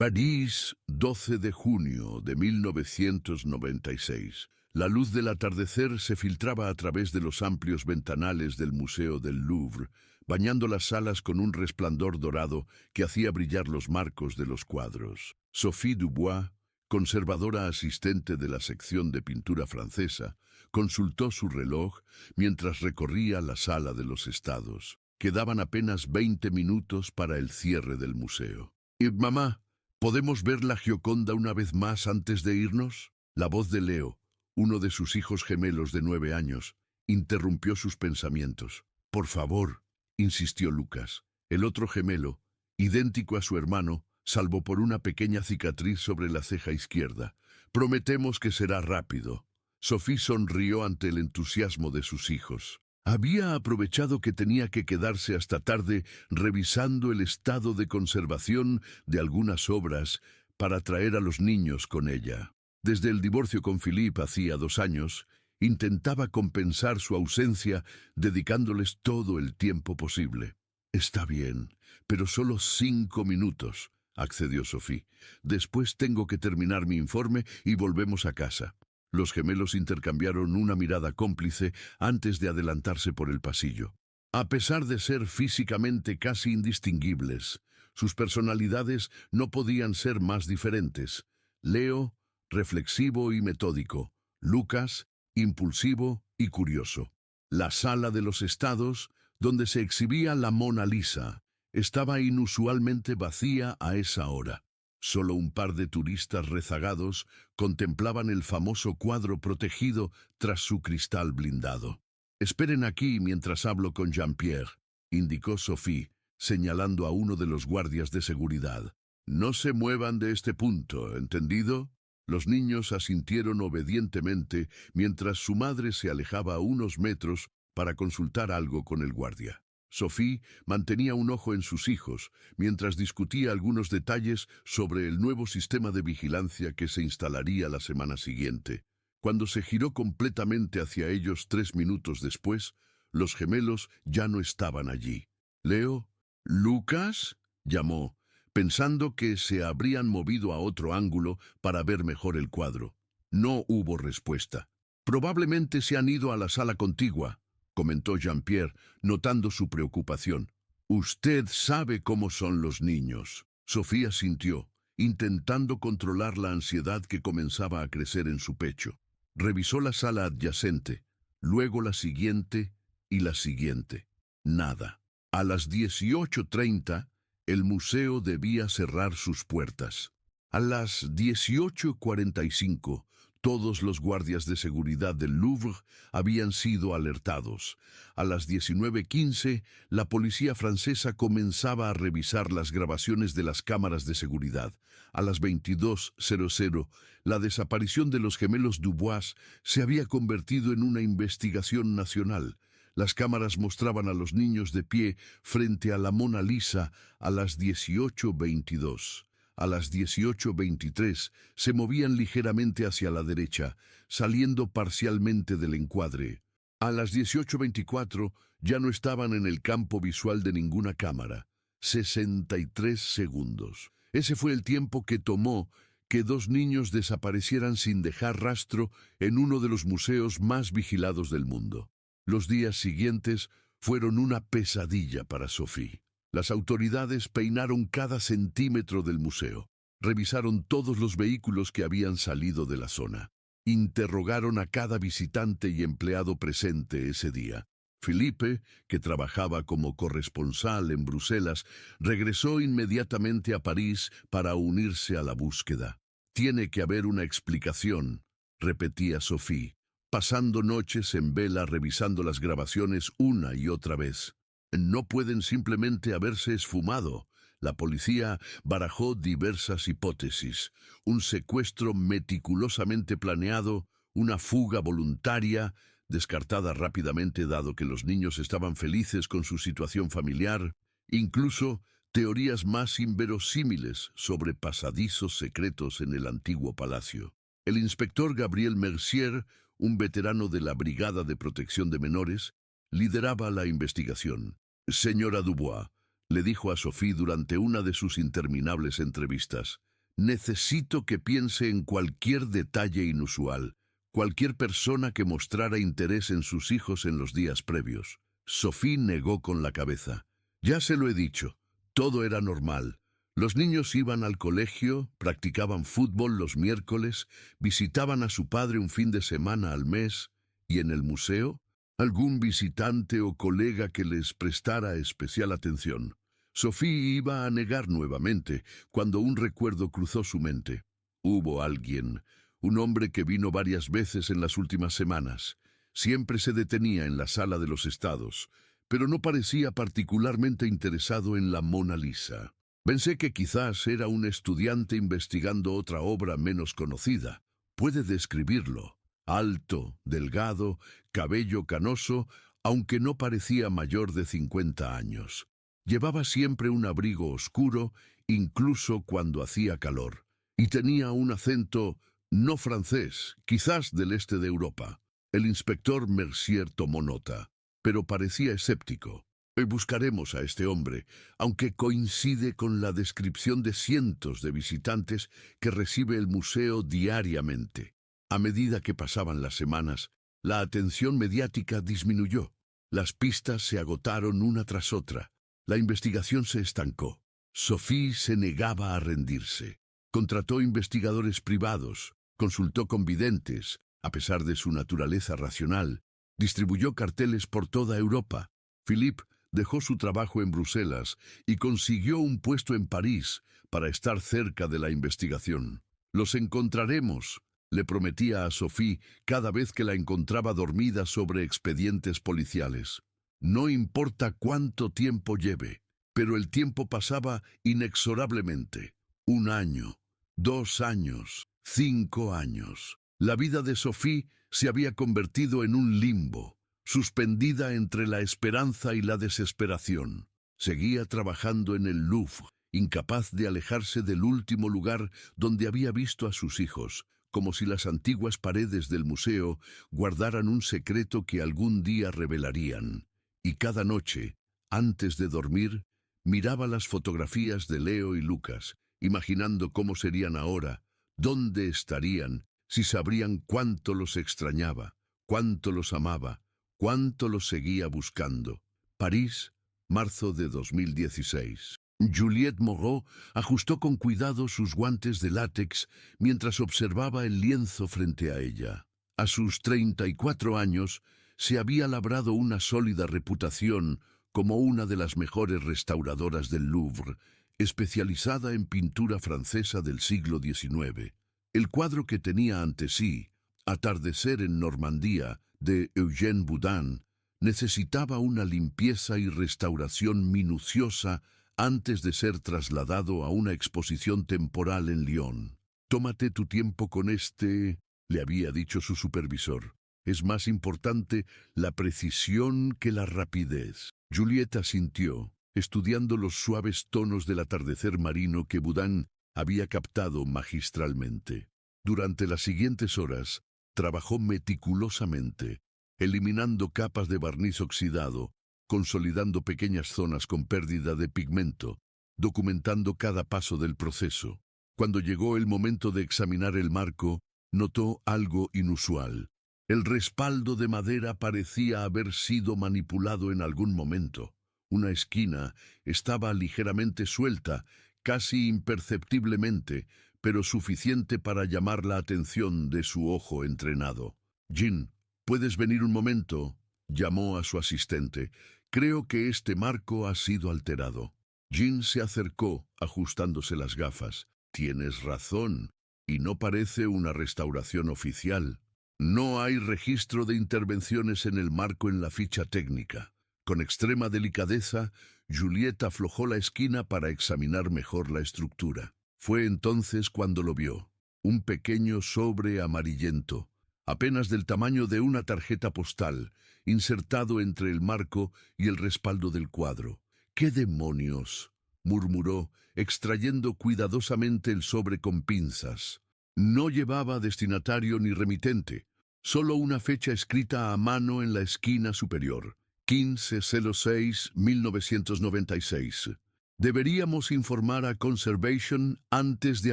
París, 12 de junio de 1996. La luz del atardecer se filtraba a través de los amplios ventanales del Museo del Louvre, bañando las salas con un resplandor dorado que hacía brillar los marcos de los cuadros. Sophie Dubois, conservadora asistente de la sección de pintura francesa, consultó su reloj mientras recorría la sala de los estados. Quedaban apenas 20 minutos para el cierre del museo. «¿Y mamá, podemos ver la Gioconda una vez más antes de irnos?» La voz de Leo, uno de sus hijos gemelos de 9 años, interrumpió sus pensamientos. «Por favor», insistió Lucas. El otro gemelo, idéntico a su hermano, salvo por una pequeña cicatriz sobre la ceja izquierda. «Prometemos que será rápido». Sophie sonrió ante el entusiasmo de sus hijos. Había aprovechado que tenía que quedarse hasta tarde revisando el estado de conservación de algunas obras para traer a los niños con ella. Desde el divorcio con Philippe hacía 2 años, intentaba compensar su ausencia dedicándoles todo el tiempo posible. «Está bien, pero solo 5 minutos», accedió Sophie. «Después tengo que terminar mi informe y volvemos a casa». Los gemelos intercambiaron una mirada cómplice antes de adelantarse por el pasillo. A pesar de ser físicamente casi indistinguibles, sus personalidades no podían ser más diferentes. Leo, reflexivo y metódico. Lucas, impulsivo y curioso. La sala de los estados, donde se exhibía la Mona Lisa, estaba inusualmente vacía a esa hora. Solo un par de turistas rezagados contemplaban el famoso cuadro protegido tras su cristal blindado. «Esperen aquí mientras hablo con Jean-Pierre», indicó Sophie, señalando a uno de los guardias de seguridad. «No se muevan de este punto, ¿entendido?» Los niños asintieron obedientemente mientras su madre se alejaba a unos metros para consultar algo con el guardia. Sophie mantenía un ojo en sus hijos mientras discutía algunos detalles sobre el nuevo sistema de vigilancia que se instalaría la semana siguiente. Cuando se giró completamente hacia ellos 3 minutos después, los gemelos ya no estaban allí. «Leo, ¿Lucas?», llamó, pensando que se habrían movido a otro ángulo para ver mejor el cuadro. No hubo respuesta. «Probablemente se han ido a la sala contigua», comentó Jean-Pierre, notando su preocupación. «Usted sabe cómo son los niños». Sofía sintió, intentando controlar la ansiedad que comenzaba a crecer en su pecho. Revisó la sala adyacente, luego la siguiente y la siguiente. Nada. A las 18:30, el museo debía cerrar sus puertas. A las 18:45, todos los guardias de seguridad del Louvre habían sido alertados. A las 19:15, la policía francesa comenzaba a revisar las grabaciones de las cámaras de seguridad. A las 22:00, la desaparición de los gemelos Dubois se había convertido en una investigación nacional. Las cámaras mostraban a los niños de pie frente a la Mona Lisa a las 18:22. A las 18:23 se movían ligeramente hacia la derecha, saliendo parcialmente del encuadre. A las 18:24 ya no estaban en el campo visual de ninguna cámara. 63 segundos. Ese fue el tiempo que tomó que 2 niños desaparecieran sin dejar rastro en uno de los museos más vigilados del mundo. Los días siguientes fueron una pesadilla para Sophie. Las autoridades peinaron cada centímetro del museo, revisaron todos los vehículos que habían salido de la zona, interrogaron a cada visitante y empleado presente ese día. Philippe, que trabajaba como corresponsal en Bruselas, regresó inmediatamente a París para unirse a la búsqueda. «Tiene que haber una explicación», repetía Sophie, pasando noches en vela revisando las grabaciones una y otra vez. «No pueden simplemente haberse esfumado». La policía barajó diversas hipótesis: un secuestro meticulosamente planeado, una fuga voluntaria, descartada rápidamente dado que los niños estaban felices con su situación familiar, incluso teorías más inverosímiles sobre pasadizos secretos en el antiguo palacio. El inspector Gabriel Mercier, un veterano de la Brigada de Protección de Menores, lideraba la investigación. «Señora Dubois», le dijo a Sophie durante una de sus interminables entrevistas, Necesito que piense en cualquier detalle inusual, cualquier persona que mostrara interés en sus hijos en los días previos. Sophie negó con la cabeza. Ya se lo he dicho, todo era normal. Los niños iban al colegio, practicaban fútbol los miércoles, visitaban a su padre un fin de semana al mes, y en el museo, algún visitante o colega que les prestara especial atención. Sophie iba a negar nuevamente, cuando un recuerdo cruzó su mente. Hubo alguien, un hombre que vino varias veces en las últimas semanas. Siempre se detenía en la sala de los estados, pero no parecía particularmente interesado en la Mona Lisa. Pensé que quizás era un estudiante investigando otra obra menos conocida. Puede describirlo. Alto, delgado, cabello canoso, aunque no parecía mayor de 50 años. Llevaba siempre un abrigo oscuro, incluso cuando hacía calor, y tenía un acento no francés, quizás del este de Europa. El inspector Mercier tomó nota, pero parecía escéptico. Hoy buscaremos a este hombre, aunque coincide con la descripción de cientos de visitantes que recibe el museo diariamente. A medida que pasaban las semanas, la atención mediática disminuyó. Las pistas se agotaron una tras otra. La investigación se estancó. Sophie se negaba a rendirse. Contrató investigadores privados, consultó con videntes, a pesar de su naturaleza racional. Distribuyó carteles por toda Europa. Philippe dejó su trabajo en Bruselas y consiguió un puesto en París para estar cerca de la investigación. «Los encontraremos», le prometía a Sophie cada vez que la encontraba dormida sobre expedientes policiales. No importa cuánto tiempo lleve, pero el tiempo pasaba inexorablemente. 1 año, 2 años, 5 años. La vida de Sophie se había convertido en un limbo, suspendida entre la esperanza y la desesperación. Seguía trabajando en el Louvre, incapaz de alejarse del último lugar donde había visto a sus hijos, como si las antiguas paredes del museo guardaran un secreto que algún día revelarían. Y cada noche, antes de dormir, miraba las fotografías de Leo y Lucas, imaginando cómo serían ahora, dónde estarían, si sabrían cuánto los extrañaba, cuánto los amaba, cuánto los seguía buscando. París, marzo de 2016. Juliette Moreau ajustó con cuidado sus guantes de látex mientras observaba el lienzo frente a ella. A sus 34 años, se había labrado una sólida reputación como una de las mejores restauradoras del Louvre, especializada en pintura francesa del siglo XIX. El cuadro que tenía ante sí, Atardecer en Normandía, de Eugène Boudin, necesitaba una limpieza y restauración minuciosa antes de ser trasladado a una exposición temporal en Lyon. «Tómate tu tiempo con este», le había dicho su supervisor. «Es más importante la precisión que la rapidez». Juliette asintió, estudiando los suaves tonos del atardecer marino que Boudin había captado magistralmente. Durante las siguientes horas, trabajó meticulosamente, eliminando capas de barniz oxidado, consolidando pequeñas zonas con pérdida de pigmento, documentando cada paso del proceso. Cuando llegó el momento de examinar el marco, notó algo inusual. El respaldo de madera parecía haber sido manipulado en algún momento. Una esquina estaba ligeramente suelta, casi imperceptiblemente, pero suficiente para llamar la atención de su ojo entrenado. «Jean, ¿puedes venir un momento?», llamó a su asistente. «Creo que este marco ha sido alterado». Jean se acercó, ajustándose las gafas. «Tienes razón, y no parece una restauración oficial. No hay registro de intervenciones en el marco en la ficha técnica». Con extrema delicadeza, Juliette aflojó la esquina para examinar mejor la estructura. Fue entonces cuando lo vio. Un pequeño sobre amarillento, apenas del tamaño de una tarjeta postal, insertado entre el marco y el respaldo del cuadro. «¿Qué demonios?», murmuró, extrayendo cuidadosamente el sobre con pinzas. No llevaba destinatario ni remitente, solo una fecha escrita a mano en la esquina superior. 15/06/1996. Deberíamos informar a Conservation antes de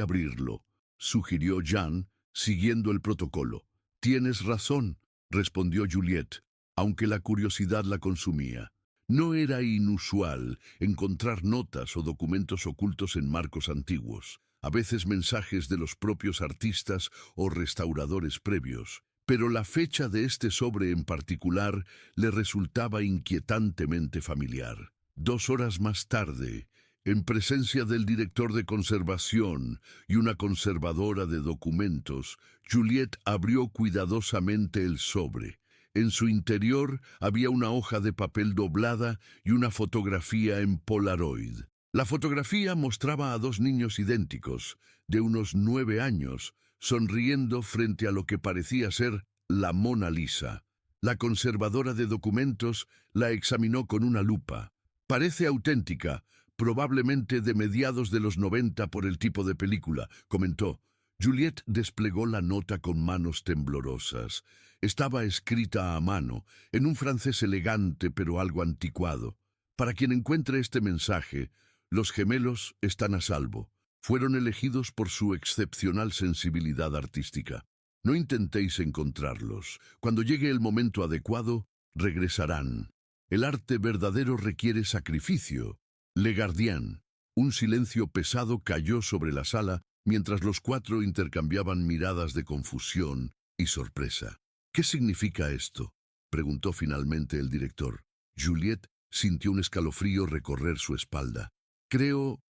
abrirlo, sugirió Jan, siguiendo el protocolo. Tienes razón, respondió Juliet, aunque la curiosidad la consumía. No era inusual encontrar notas o documentos ocultos en marcos antiguos, a veces mensajes de los propios artistas o restauradores previos, pero la fecha de este sobre en particular le resultaba inquietantemente familiar. 2 horas más tarde, en presencia del director de conservación y una conservadora de documentos, Juliet abrió cuidadosamente el sobre. En su interior había una hoja de papel doblada y una fotografía en Polaroid. La fotografía mostraba a 2 niños idénticos, de unos 9 años, sonriendo frente a lo que parecía ser la Mona Lisa. La conservadora de documentos la examinó con una lupa. Parece auténtica, probablemente de mediados de los 90 por el tipo de película, comentó. Juliet desplegó la nota con manos temblorosas. Estaba escrita a mano, en un francés elegante pero algo anticuado. Para quien encuentre este mensaje, los gemelos están a salvo. Fueron elegidos por su excepcional sensibilidad artística. No intentéis encontrarlos. Cuando llegue el momento adecuado, regresarán. El arte verdadero requiere sacrificio. Le Gardien. Un silencio pesado cayó sobre la sala mientras los 4 intercambiaban miradas de confusión y sorpresa. ¿Qué significa esto?, preguntó finalmente el director. Juliet sintió un escalofrío recorrer su espalda. Creo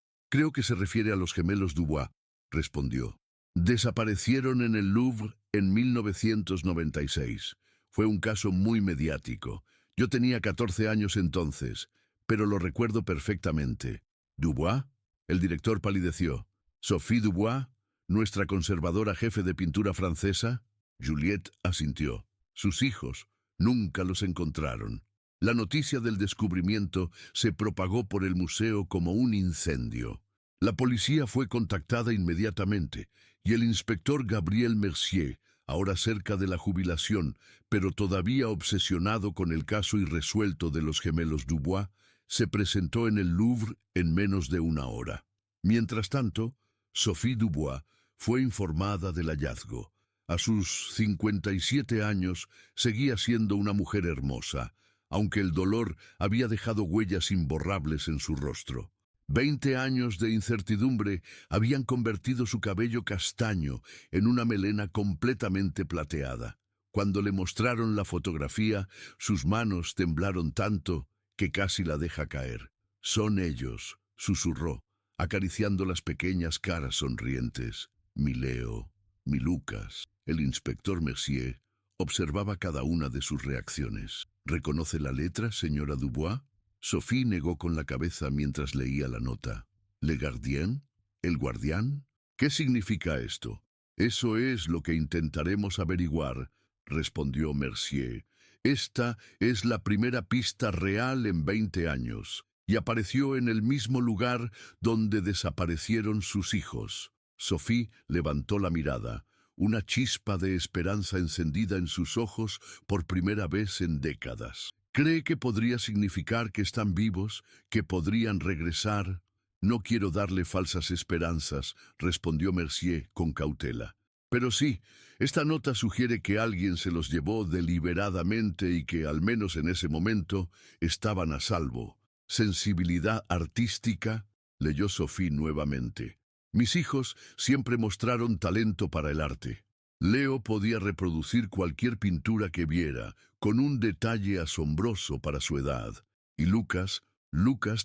que se refiere a los gemelos Dubois, respondió. Desaparecieron en el Louvre en 1996. Fue un caso muy mediático. Yo tenía 14 años entonces, pero lo recuerdo perfectamente. ¿Dubois? El director palideció. ¿Sophie Dubois, nuestra conservadora jefe de pintura francesa? Juliet asintió. Sus hijos nunca los encontraron. La noticia del descubrimiento se propagó por el museo como un incendio. La policía fue contactada inmediatamente y el inspector Gabriel Mercier, ahora cerca de la jubilación, pero todavía obsesionado con el caso irresuelto de los gemelos Dubois, se presentó en el Louvre en menos de 1 hora. Mientras tanto, Sophie Dubois fue informada del hallazgo. A sus 57 años seguía siendo una mujer hermosa, aunque el dolor había dejado huellas imborrables en su rostro. 20 años de incertidumbre habían convertido su cabello castaño en una melena completamente plateada. Cuando le mostraron la fotografía, sus manos temblaron tanto que casi la deja caer. «Son ellos», susurró, acariciando las pequeñas caras sonrientes. «Mi Leo, mi Lucas». El inspector Mercier observaba cada una de sus reacciones. «¿Reconoce la letra, señora Dubois?» Sophie negó con la cabeza mientras leía la nota. «¿Le Gardien? ¿El guardián? ¿Qué significa esto?» «Eso es lo que intentaremos averiguar», respondió Mercier. «Esta es la primera pista real en 20 años, y apareció en el mismo lugar donde desaparecieron sus hijos». Sophie levantó la mirada, una chispa de esperanza encendida en sus ojos por primera vez en décadas. «¿Cree que podría significar que están vivos, que podrían regresar?» «No quiero darle falsas esperanzas», respondió Mercier con cautela. «Pero sí, esta nota sugiere que alguien se los llevó deliberadamente y que, al menos en ese momento, estaban a salvo». «Sensibilidad artística», leyó Sophie nuevamente. «Mis hijos siempre mostraron talento para el arte. Leo podía reproducir cualquier pintura que viera, con un detalle asombroso para su edad. Y Lucas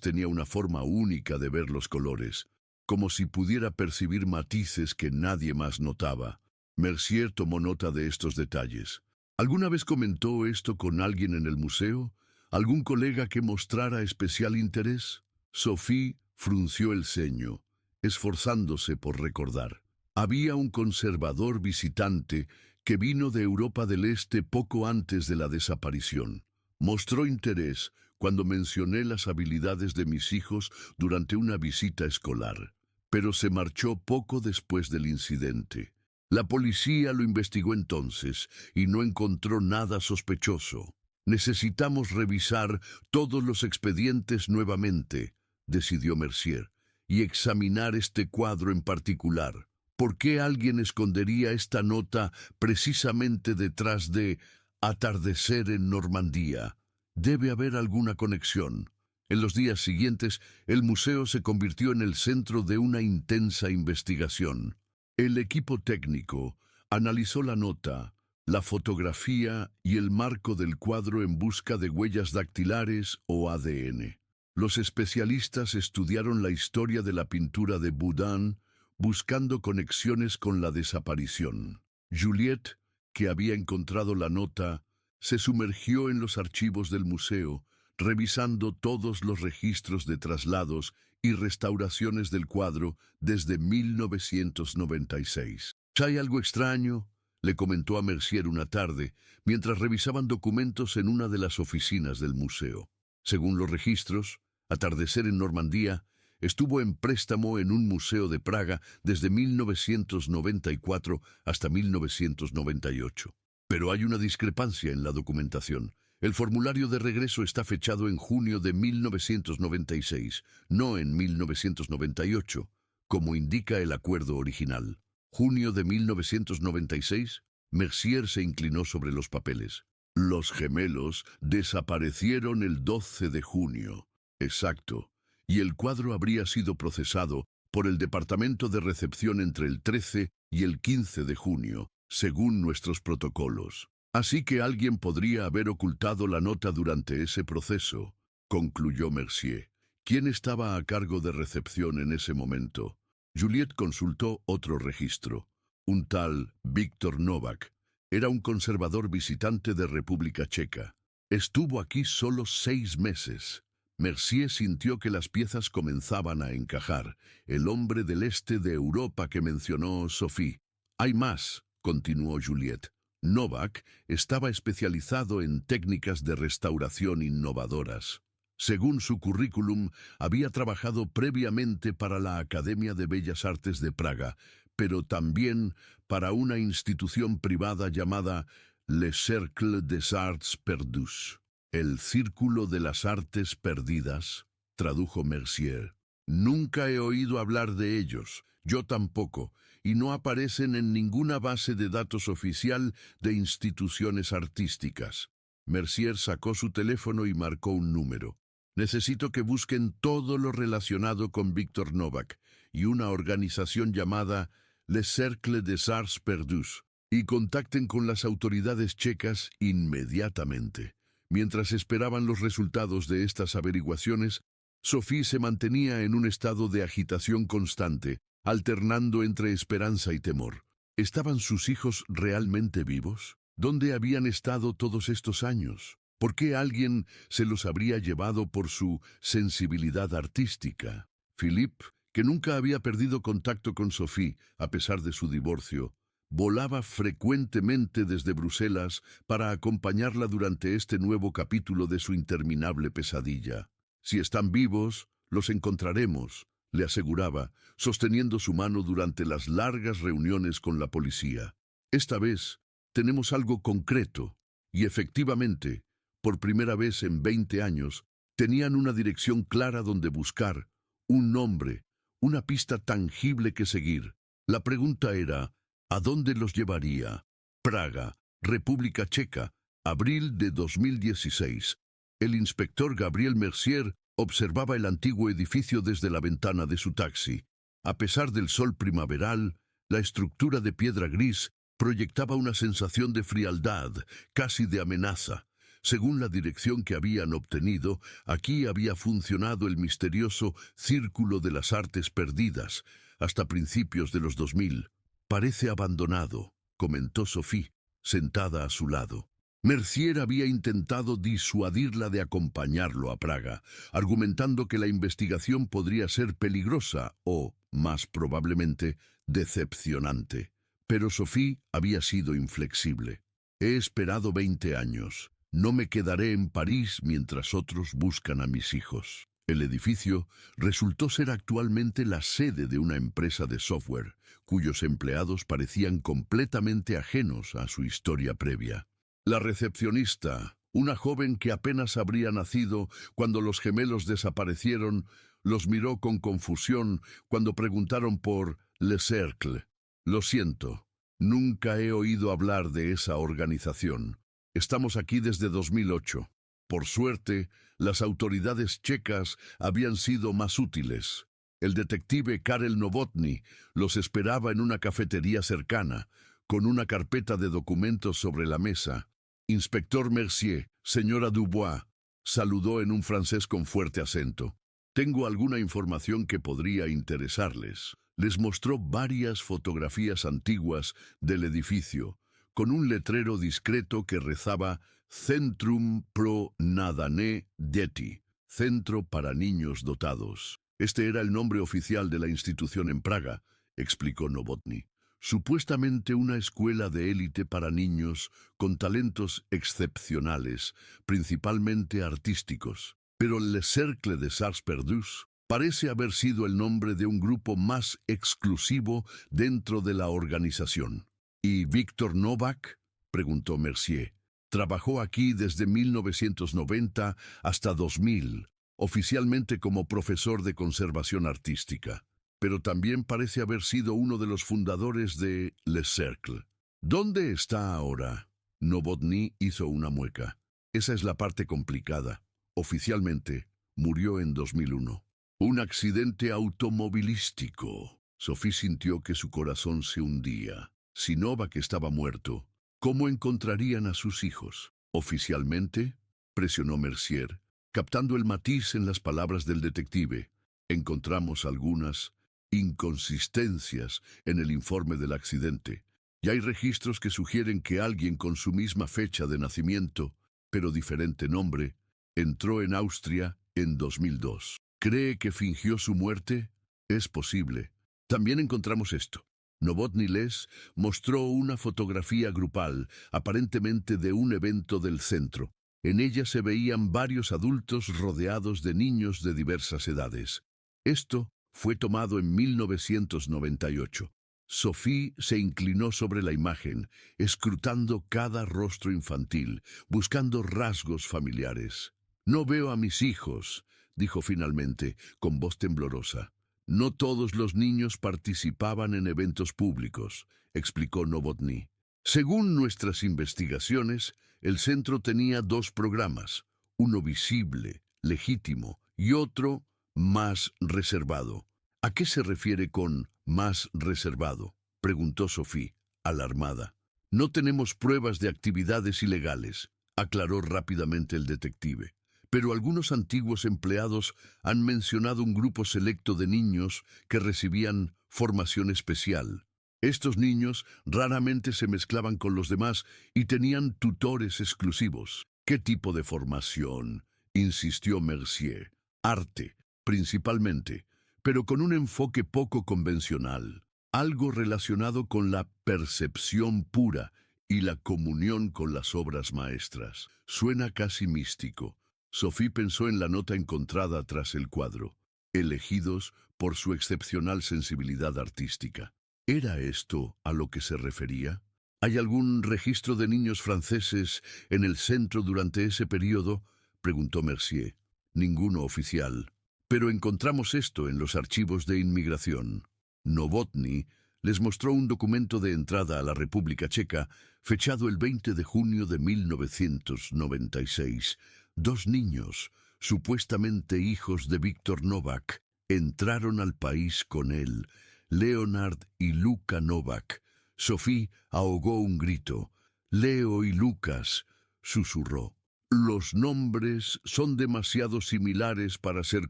tenía una forma única de ver los colores, como si pudiera percibir matices que nadie más notaba». Mercier tomó nota de estos detalles. «¿Alguna vez comentó esto con alguien en el museo? ¿Algún colega que mostrara especial interés?» Sophie frunció el ceño, esforzándose por recordar. «Había un conservador visitante que vino de Europa del Este poco antes de la desaparición. Mostró interés cuando mencioné las habilidades de mis hijos durante una visita escolar, pero se marchó poco después del incidente. La policía lo investigó entonces y no encontró nada sospechoso. Necesitamos revisar todos los expedientes nuevamente», decidió Mercier, y examinar este cuadro en particular. ¿Por qué alguien escondería esta nota precisamente detrás de Atardecer en Normandía? Debe haber alguna conexión. En los días siguientes, el museo se convirtió en el centro de una intensa investigación. El equipo técnico analizó la nota, la fotografía y el marco del cuadro en busca de huellas dactilares o ADN. Los especialistas estudiaron la historia de la pintura de Boudin, buscando conexiones con la desaparición. Juliette, que había encontrado la nota, se sumergió en los archivos del museo, revisando todos los registros de traslados y restauraciones del cuadro desde 1996. «¿Hay algo extraño?», le comentó a Mercier una tarde, mientras revisaban documentos en una de las oficinas del museo. Según los registros, Atardecer en Normandía estuvo en préstamo en un museo de Praga desde 1994 hasta 1998. Pero hay una discrepancia en la documentación. El formulario de regreso está fechado en junio de 1996, no en 1998, como indica el acuerdo original. Junio de 1996, Mercier se inclinó sobre los papeles. Los gemelos desaparecieron el 12 de junio. Exacto. Y el cuadro habría sido procesado por el Departamento de Recepción entre el 13 y el 15 de junio, según nuestros protocolos. Así que alguien podría haber ocultado la nota durante ese proceso, concluyó Mercier. ¿Quién estaba a cargo de recepción en ese momento? Juliette consultó otro registro. Un tal Viktor Novak. Era un conservador visitante de República Checa. Estuvo aquí solo 6 meses. Mercier sintió que las piezas comenzaban a encajar. El hombre del este de Europa que mencionó Sophie. Hay más, continuó Juliette. Novak estaba especializado en técnicas de restauración innovadoras. Según su currículum, había trabajado previamente para la Academia de Bellas Artes de Praga, pero también para una institución privada llamada Le Cercle des Arts Perdus. El Círculo de las Artes Perdidas, tradujo Mercier. Nunca he oído hablar de ellos, yo tampoco, y no aparecen en ninguna base de datos oficial de instituciones artísticas. Mercier sacó su teléfono y marcó un número. Necesito que busquen todo lo relacionado con Viktor Novak y una organización llamada Le Cercle des Arts Perdus, y contacten con las autoridades checas inmediatamente. Mientras esperaban los resultados de estas averiguaciones, Sophie se mantenía en un estado de agitación constante, alternando entre esperanza y temor. ¿Estaban sus hijos realmente vivos? ¿Dónde habían estado todos estos años? ¿Por qué alguien se los habría llevado por su sensibilidad artística? Philippe, que nunca había perdido contacto con Sophie, a pesar de su divorcio, volaba frecuentemente desde Bruselas para acompañarla durante este nuevo capítulo de su interminable pesadilla. Si están vivos, los encontraremos, le aseguraba, sosteniendo su mano durante las largas reuniones con la policía. Esta vez tenemos algo concreto, y efectivamente, por primera vez en 20 años, tenían una dirección clara donde buscar, un nombre, una pista tangible que seguir. La pregunta era, ¿a dónde los llevaría? Praga, República Checa, abril de 2016. El inspector Gabriel Mercier observaba el antiguo edificio desde la ventana de su taxi. A pesar del sol primaveral, la estructura de piedra gris proyectaba una sensación de frialdad, casi de amenaza. Según la dirección que habían obtenido, aquí había funcionado el misterioso Círculo de las Artes Perdidas, hasta principios de los 2000. Parece abandonado, comentó Sophie, sentada a su lado. Mercier había intentado disuadirla de acompañarlo a Praga, argumentando que la investigación podría ser peligrosa o, más probablemente, decepcionante. Pero Sophie había sido inflexible. He esperado 20 años. No me quedaré en París mientras otros buscan a mis hijos. El edificio resultó ser actualmente la sede de una empresa de software, cuyos empleados parecían completamente ajenos a su historia previa. La recepcionista, una joven que apenas habría nacido cuando los gemelos desaparecieron, los miró con confusión cuando preguntaron por Le Cercle. Lo siento, nunca he oído hablar de esa organización. Estamos aquí desde 2008. Por suerte, las autoridades checas habían sido más útiles. El detective Karel Novotny los esperaba en una cafetería cercana, con una carpeta de documentos sobre la mesa. Inspector Mercier, señora Dubois, saludó en un francés con fuerte acento. Tengo alguna información que podría interesarles. Les mostró varias fotografías antiguas del edificio, con un letrero discreto que rezaba Centrum pro Nadané Deti, Centro para Niños Dotados. Este era el nombre oficial de la institución en Praga, explicó Novotny. Supuestamente una escuela de élite para niños con talentos excepcionales, principalmente artísticos. Pero Le Cercle des Arts Perdus parece haber sido el nombre de un grupo más exclusivo dentro de la organización. ¿Y Víctor Novak?, preguntó Mercier. Trabajó aquí desde 1990 hasta 2000, oficialmente como profesor de conservación artística, pero también parece haber sido uno de los fundadores de Le Cercle. ¿Dónde está ahora? Novotny hizo una mueca. Esa es la parte complicada. Oficialmente, murió en 2001. Un accidente automovilístico. Sophie sintió que su corazón se hundía. Si Novak estaba muerto, ¿cómo encontrarían a sus hijos? Oficialmente, presionó Mercier, captando el matiz en las palabras del detective. Encontramos algunas inconsistencias en el informe del accidente. Y hay registros que sugieren que alguien con su misma fecha de nacimiento, pero diferente nombre, entró en Austria en 2002. ¿Cree que fingió su muerte? Es posible. También encontramos esto. Novotny les mostró una fotografía grupal, aparentemente de un evento del centro. En ella se veían varios adultos rodeados de niños de diversas edades. Esto fue tomado en 1998. Sophie se inclinó sobre la imagen, escrutando cada rostro infantil, buscando rasgos familiares. «No veo a mis hijos», dijo finalmente, con voz temblorosa. «No todos los niños participaban en eventos públicos», explicó Novotny. Según nuestras investigaciones, el centro tenía dos programas, uno visible, legítimo, y otro más reservado. ¿A qué se refiere con más reservado?, preguntó Sophie, alarmada. «No tenemos pruebas de actividades ilegales», aclaró rápidamente el detective. «Pero algunos antiguos empleados han mencionado un grupo selecto de niños que recibían formación especial. Estos niños raramente se mezclaban con los demás y tenían tutores exclusivos». «¿Qué tipo de formación?», insistió Mercier. «Arte, principalmente, pero con un enfoque poco convencional. Algo relacionado con la percepción pura y la comunión con las obras maestras. Suena casi místico». Sophie pensó en la nota encontrada tras el cuadro, elegidos por su excepcional sensibilidad artística. ¿Era esto a lo que se refería? ¿Hay algún registro de niños franceses en el centro durante ese periodo?, preguntó Mercier. «Ninguno oficial. Pero encontramos esto en los archivos de inmigración». Novotny les mostró un documento de entrada a la República Checa, fechado el 20 de junio de 1996. Dos niños, supuestamente hijos de Víctor Novak, entraron al país con él, Leonard y Luka Novak. Sophie ahogó un grito. «Leo y Lucas», susurró. «Los nombres son demasiado similares para ser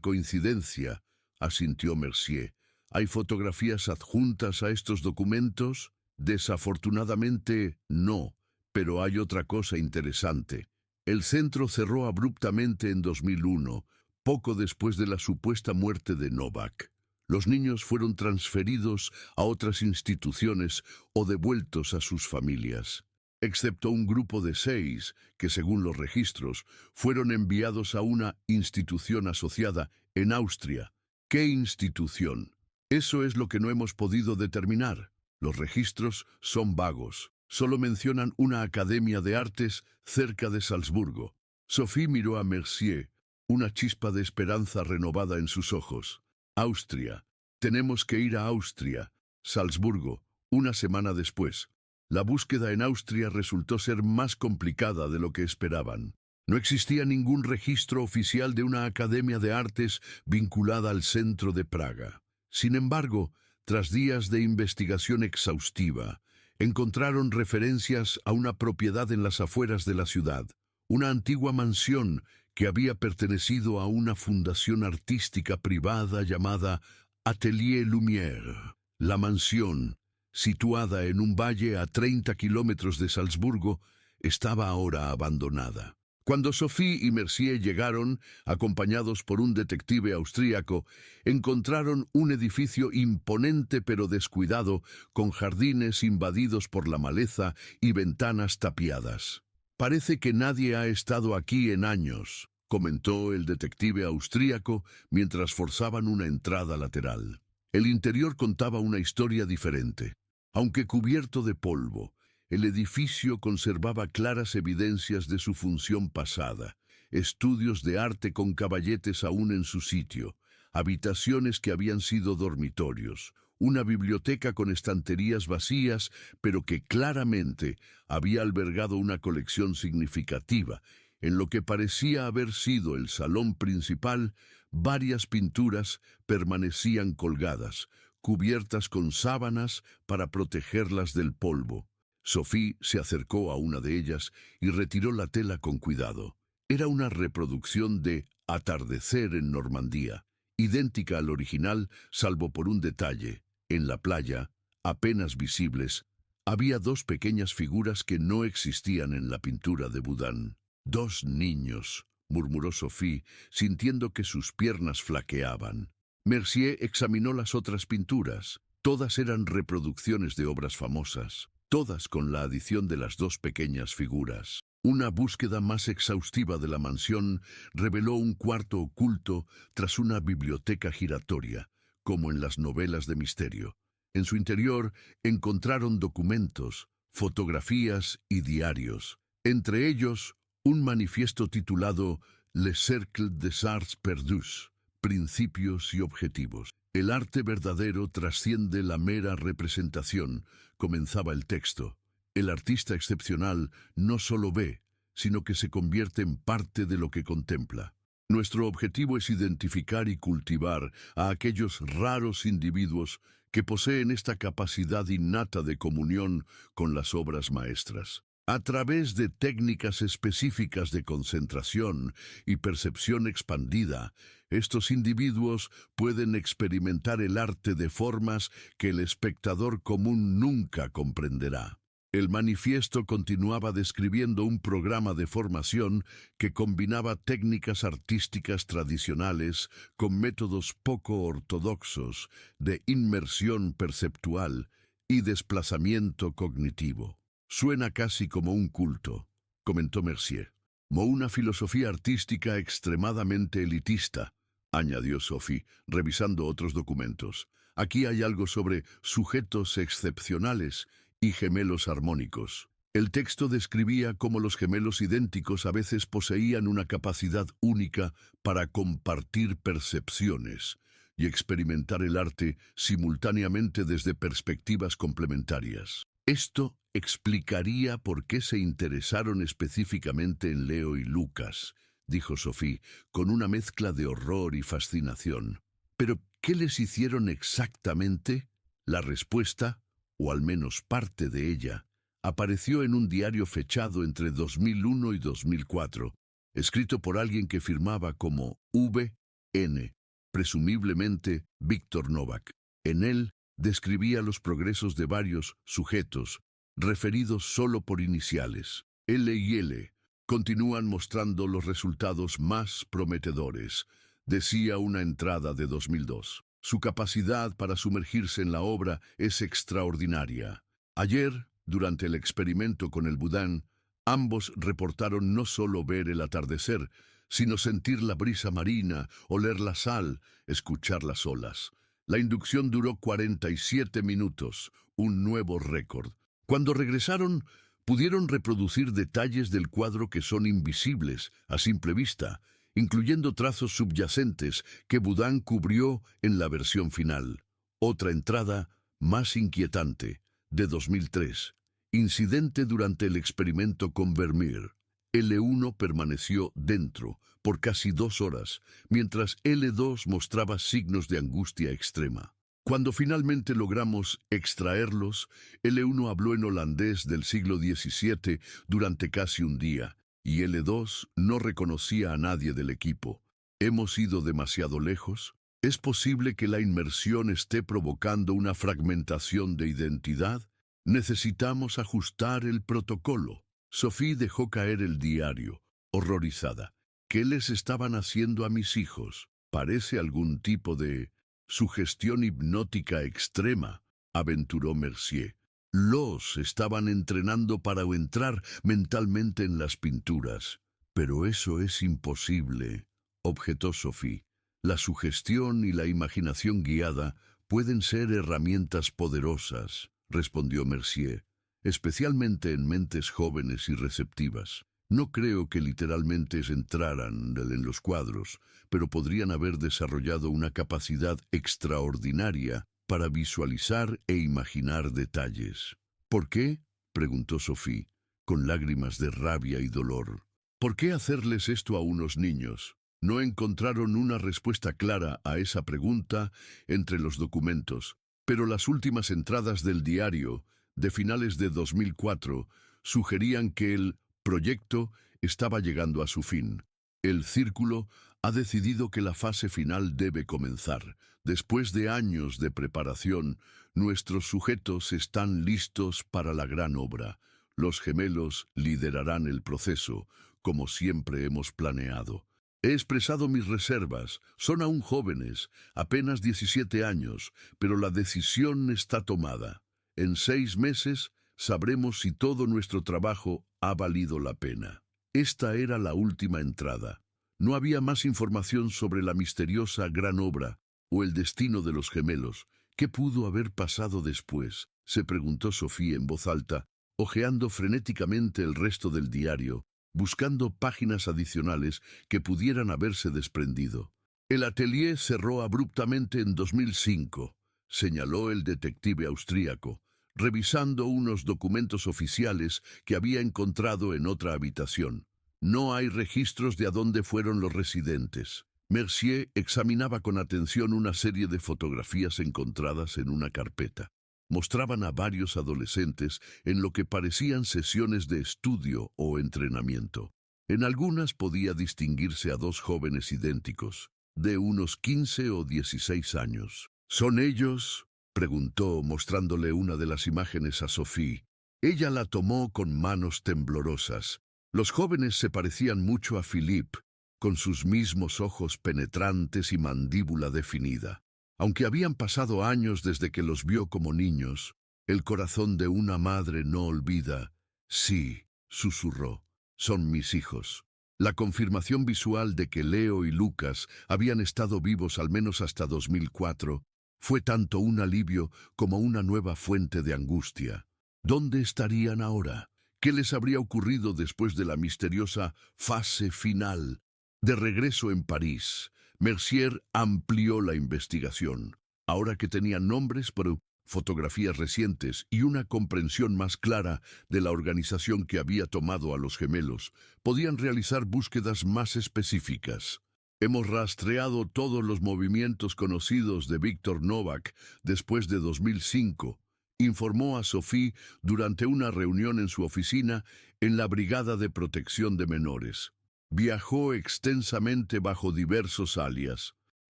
coincidencia», asintió Mercier. «¿Hay fotografías adjuntas a estos documentos?». «Desafortunadamente, no, pero hay otra cosa interesante. El centro cerró abruptamente en 2001, poco después de la supuesta muerte de Novak. Los niños fueron transferidos a otras instituciones o devueltos a sus familias, excepto un grupo de 6 que, según los registros, fueron enviados a una institución asociada en Austria». «¿Qué institución?». «Eso es lo que no hemos podido determinar. Los registros son vagos. Solo mencionan una academia de artes cerca de Salzburgo». Sophie miró a Mercier, una chispa de esperanza renovada en sus ojos. Austria. Tenemos que ir a Austria. Salzburgo, una semana después. La búsqueda en Austria resultó ser más complicada de lo que esperaban. No existía ningún registro oficial de una academia de artes vinculada al centro de Praga. Sin embargo, tras días de investigación exhaustiva, encontraron referencias a una propiedad en las afueras de la ciudad, una antigua mansión que había pertenecido a una fundación artística privada llamada Atelier Lumière. La mansión, situada en un valle a 30 kilómetros de Salzburgo, estaba ahora abandonada. Cuando Sophie y Mercier llegaron, acompañados por un detective austríaco, encontraron un edificio imponente pero descuidado, con jardines invadidos por la maleza y ventanas tapiadas. «Parece que nadie ha estado aquí en años», comentó el detective austríaco mientras forzaban una entrada lateral. El interior contaba una historia diferente. Aunque cubierto de polvo, el edificio conservaba claras evidencias de su función pasada, estudios de arte con caballetes aún en su sitio, habitaciones que habían sido dormitorios, una biblioteca con estanterías vacías, pero que claramente había albergado una colección significativa. En lo que parecía haber sido el salón principal, varias pinturas permanecían colgadas, cubiertas con sábanas para protegerlas del polvo. Sophie se acercó a una de ellas y retiró la tela con cuidado. Era una reproducción de Atardecer en Normandía, idéntica al original, salvo por un detalle. En la playa, apenas visibles, había dos pequeñas figuras que no existían en la pintura de Boudin. «Dos niños», murmuró Sophie, sintiendo que sus piernas flaqueaban. Mercier examinó las otras pinturas. Todas eran reproducciones de obras famosas, todas con la adición de las dos pequeñas figuras. Una búsqueda más exhaustiva de la mansión reveló un cuarto oculto tras una biblioteca giratoria, como en las novelas de misterio. En su interior encontraron documentos, fotografías y diarios, entre ellos un manifiesto titulado Le Cercle des Arts Perdus, Principios y Objetivos. El arte verdadero trasciende la mera representación, comenzaba el texto. El artista excepcional no solo ve, sino que se convierte en parte de lo que contempla. Nuestro objetivo es identificar y cultivar a aquellos raros individuos que poseen esta capacidad innata de comunión con las obras maestras. A través de técnicas específicas de concentración y percepción expandida, estos individuos pueden experimentar el arte de formas que el espectador común nunca comprenderá. El manifiesto continuaba describiendo un programa de formación que combinaba técnicas artísticas tradicionales con métodos poco ortodoxos de inmersión perceptual y desplazamiento cognitivo. «Suena casi como un culto», comentó Mercier. «O una filosofía artística extremadamente elitista», añadió Sophie, revisando otros documentos. «Aquí hay algo sobre sujetos excepcionales y gemelos armónicos». El texto describía cómo los gemelos idénticos a veces poseían una capacidad única para compartir percepciones y experimentar el arte simultáneamente desde perspectivas complementarias. Esto explicaría por qué se interesaron específicamente en Leo y Lucas, dijo Sophie, con una mezcla de horror y fascinación. ¿Pero qué les hicieron exactamente? La respuesta, o al menos parte de ella, apareció en un diario fechado entre 2001 y 2004, escrito por alguien que firmaba como V.N., presumiblemente Víctor Novak. En él describía los progresos de varios sujetos, referidos solo por iniciales. L y L continúan mostrando los resultados más prometedores, decía una entrada de 2002. Su capacidad para sumergirse en la obra es extraordinaria. Ayer, durante el experimento con el Boudin, ambos reportaron no solo ver el atardecer, sino sentir la brisa marina, oler la sal, escuchar las olas. La inducción duró 47 minutos, un nuevo récord. Cuando regresaron, pudieron reproducir detalles del cuadro que son invisibles a simple vista, incluyendo trazos subyacentes que Boudin cubrió en la versión final. Otra entrada, más inquietante, de 2003. Incidente durante el experimento con Vermeer. L1 permaneció dentro por casi 2 horas, mientras L2 mostraba signos de angustia extrema. Cuando finalmente logramos extraerlos, L1 habló en holandés del siglo XVII durante casi un día, y L2 no reconocía a nadie del equipo. ¿Hemos ido demasiado lejos? ¿Es posible que la inmersión esté provocando una fragmentación de identidad? Necesitamos ajustar el protocolo. Sophie dejó caer el diario, horrorizada. ¿Qué les estaban haciendo a mis hijos? Parece algún tipo de sugestión hipnótica extrema, aventuró Mercier. Los estaban entrenando para entrar mentalmente en las pinturas. Pero eso es imposible, objetó Sophie. La sugestión y la imaginación guiada pueden ser herramientas poderosas, respondió Mercier, especialmente en mentes jóvenes y receptivas. No creo que literalmente entraran en los cuadros, pero podrían haber desarrollado una capacidad extraordinaria para visualizar e imaginar detalles. ¿Por qué?, preguntó Sophie, con lágrimas de rabia y dolor. ¿Por qué hacerles esto a unos niños? No encontraron una respuesta clara a esa pregunta entre los documentos, pero las últimas entradas del diario, de finales de 2004, sugerían que el proyecto estaba llegando a su fin. El círculo ha decidido que la fase final debe comenzar. Después de años de preparación, nuestros sujetos están listos para la gran obra. Los gemelos liderarán el proceso, como siempre hemos planeado. He expresado mis reservas. Son aún jóvenes, apenas 17 años, pero la decisión está tomada. En 6 meses sabremos si todo nuestro trabajo ha valido la pena. Esta era la última entrada. No había más información sobre la misteriosa gran obra o el destino de los gemelos. ¿Qué pudo haber pasado después?, se preguntó Sophie en voz alta, hojeando frenéticamente el resto del diario, buscando páginas adicionales que pudieran haberse desprendido. El atelier cerró abruptamente en 2005, señaló el detective austríaco, revisando unos documentos oficiales que había encontrado en otra habitación. No hay registros de a dónde fueron los residentes. Mercier examinaba con atención una serie de fotografías encontradas en una carpeta. Mostraban a varios adolescentes en lo que parecían sesiones de estudio o entrenamiento. En algunas podía distinguirse a 2 jóvenes idénticos, de unos 15 o 16 años. ¿Son ellos?, preguntó, mostrándole una de las imágenes a Sophie. Ella la tomó con manos temblorosas. Los jóvenes se parecían mucho a Philippe, con sus mismos ojos penetrantes y mandíbula definida. Aunque habían pasado años desde que los vio como niños, el corazón de una madre no olvida. Sí, susurró, son mis hijos. La confirmación visual de que Leo y Lucas habían estado vivos al menos hasta 2004 fue tanto un alivio como una nueva fuente de angustia. ¿Dónde estarían ahora? ¿Qué les habría ocurrido después de la misteriosa fase final? De regreso en París, Mercier amplió la investigación. Ahora que tenían nombres, pero fotografías recientes y una comprensión más clara de la organización que había tomado a los gemelos, podían realizar búsquedas más específicas. Hemos rastreado todos los movimientos conocidos de Víctor Novak después de 2005, informó a Sophie durante una reunión en su oficina en la Brigada de Protección de Menores. Viajó extensamente bajo diversos alias.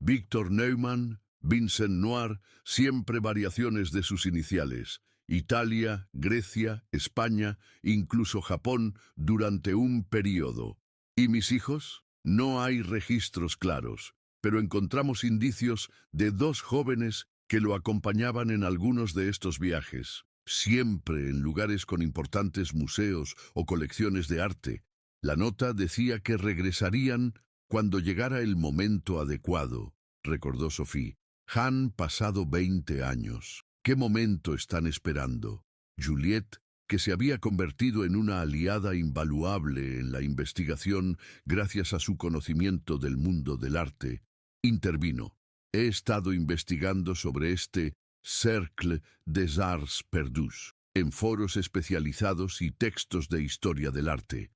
Víctor Neumann, Vincent Noir, siempre variaciones de sus iniciales. Italia, Grecia, España, incluso Japón, durante un periodo. ¿Y mis hijos? No hay registros claros, pero encontramos indicios de 2 jóvenes que lo acompañaban en algunos de estos viajes, siempre en lugares con importantes museos o colecciones de arte. La nota decía que regresarían cuando llegara el momento adecuado, recordó Sophie. Han pasado 20 años. ¿Qué momento están esperando? Juliette que se había convertido en una aliada invaluable en la investigación gracias a su conocimiento del mundo del arte, intervino. He estado investigando sobre este Cercle des Arts Perdus en foros especializados y textos de historia del arte.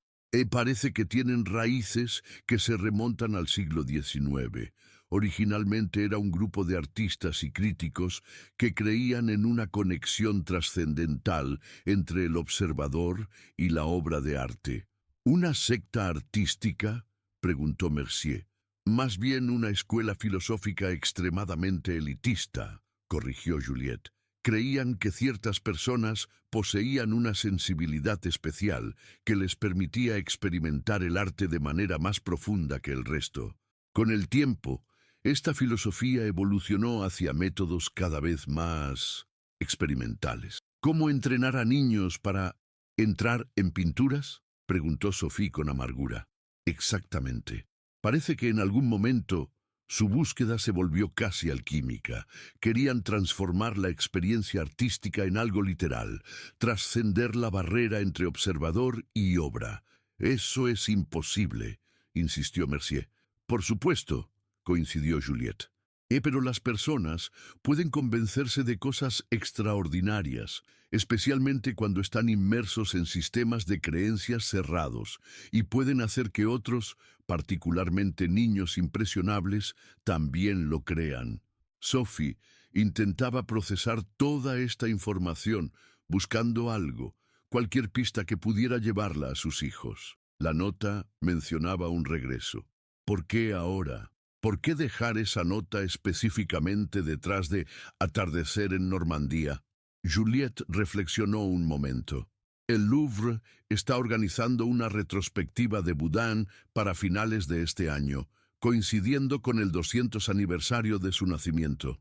Parece que tienen raíces que se remontan al siglo XIX. Originalmente era un grupo de artistas y críticos que creían en una conexión trascendental entre el observador y la obra de arte. ¿Una secta artística?, preguntó Mercier. Más bien una escuela filosófica extremadamente elitista, corrigió Juliette. Creían que ciertas personas poseían una sensibilidad especial que les permitía experimentar el arte de manera más profunda que el resto. Con el tiempo, esta filosofía evolucionó hacia métodos cada vez más experimentales. ¿Cómo entrenar a niños para entrar en pinturas?, preguntó Sophie con amargura. Exactamente. Parece que en algún momento su búsqueda se volvió casi alquímica. Querían transformar la experiencia artística en algo literal, trascender la barrera entre observador y obra. Eso es imposible, insistió Mercier. Por supuesto, coincidió Juliette. Pero las personas pueden convencerse de cosas extraordinarias, especialmente cuando están inmersos en sistemas de creencias cerrados, y pueden hacer que otros, particularmente niños impresionables, también lo crean. Sophie intentaba procesar toda esta información, buscando algo, cualquier pista que pudiera llevarla a sus hijos. La nota mencionaba un regreso. ¿Por qué ahora? ¿Por qué dejar esa nota específicamente detrás de Atardecer en Normandía? Juliette reflexionó un momento. El Louvre está organizando una retrospectiva de Boudin para finales de este año, coincidiendo con el 200 aniversario de su nacimiento.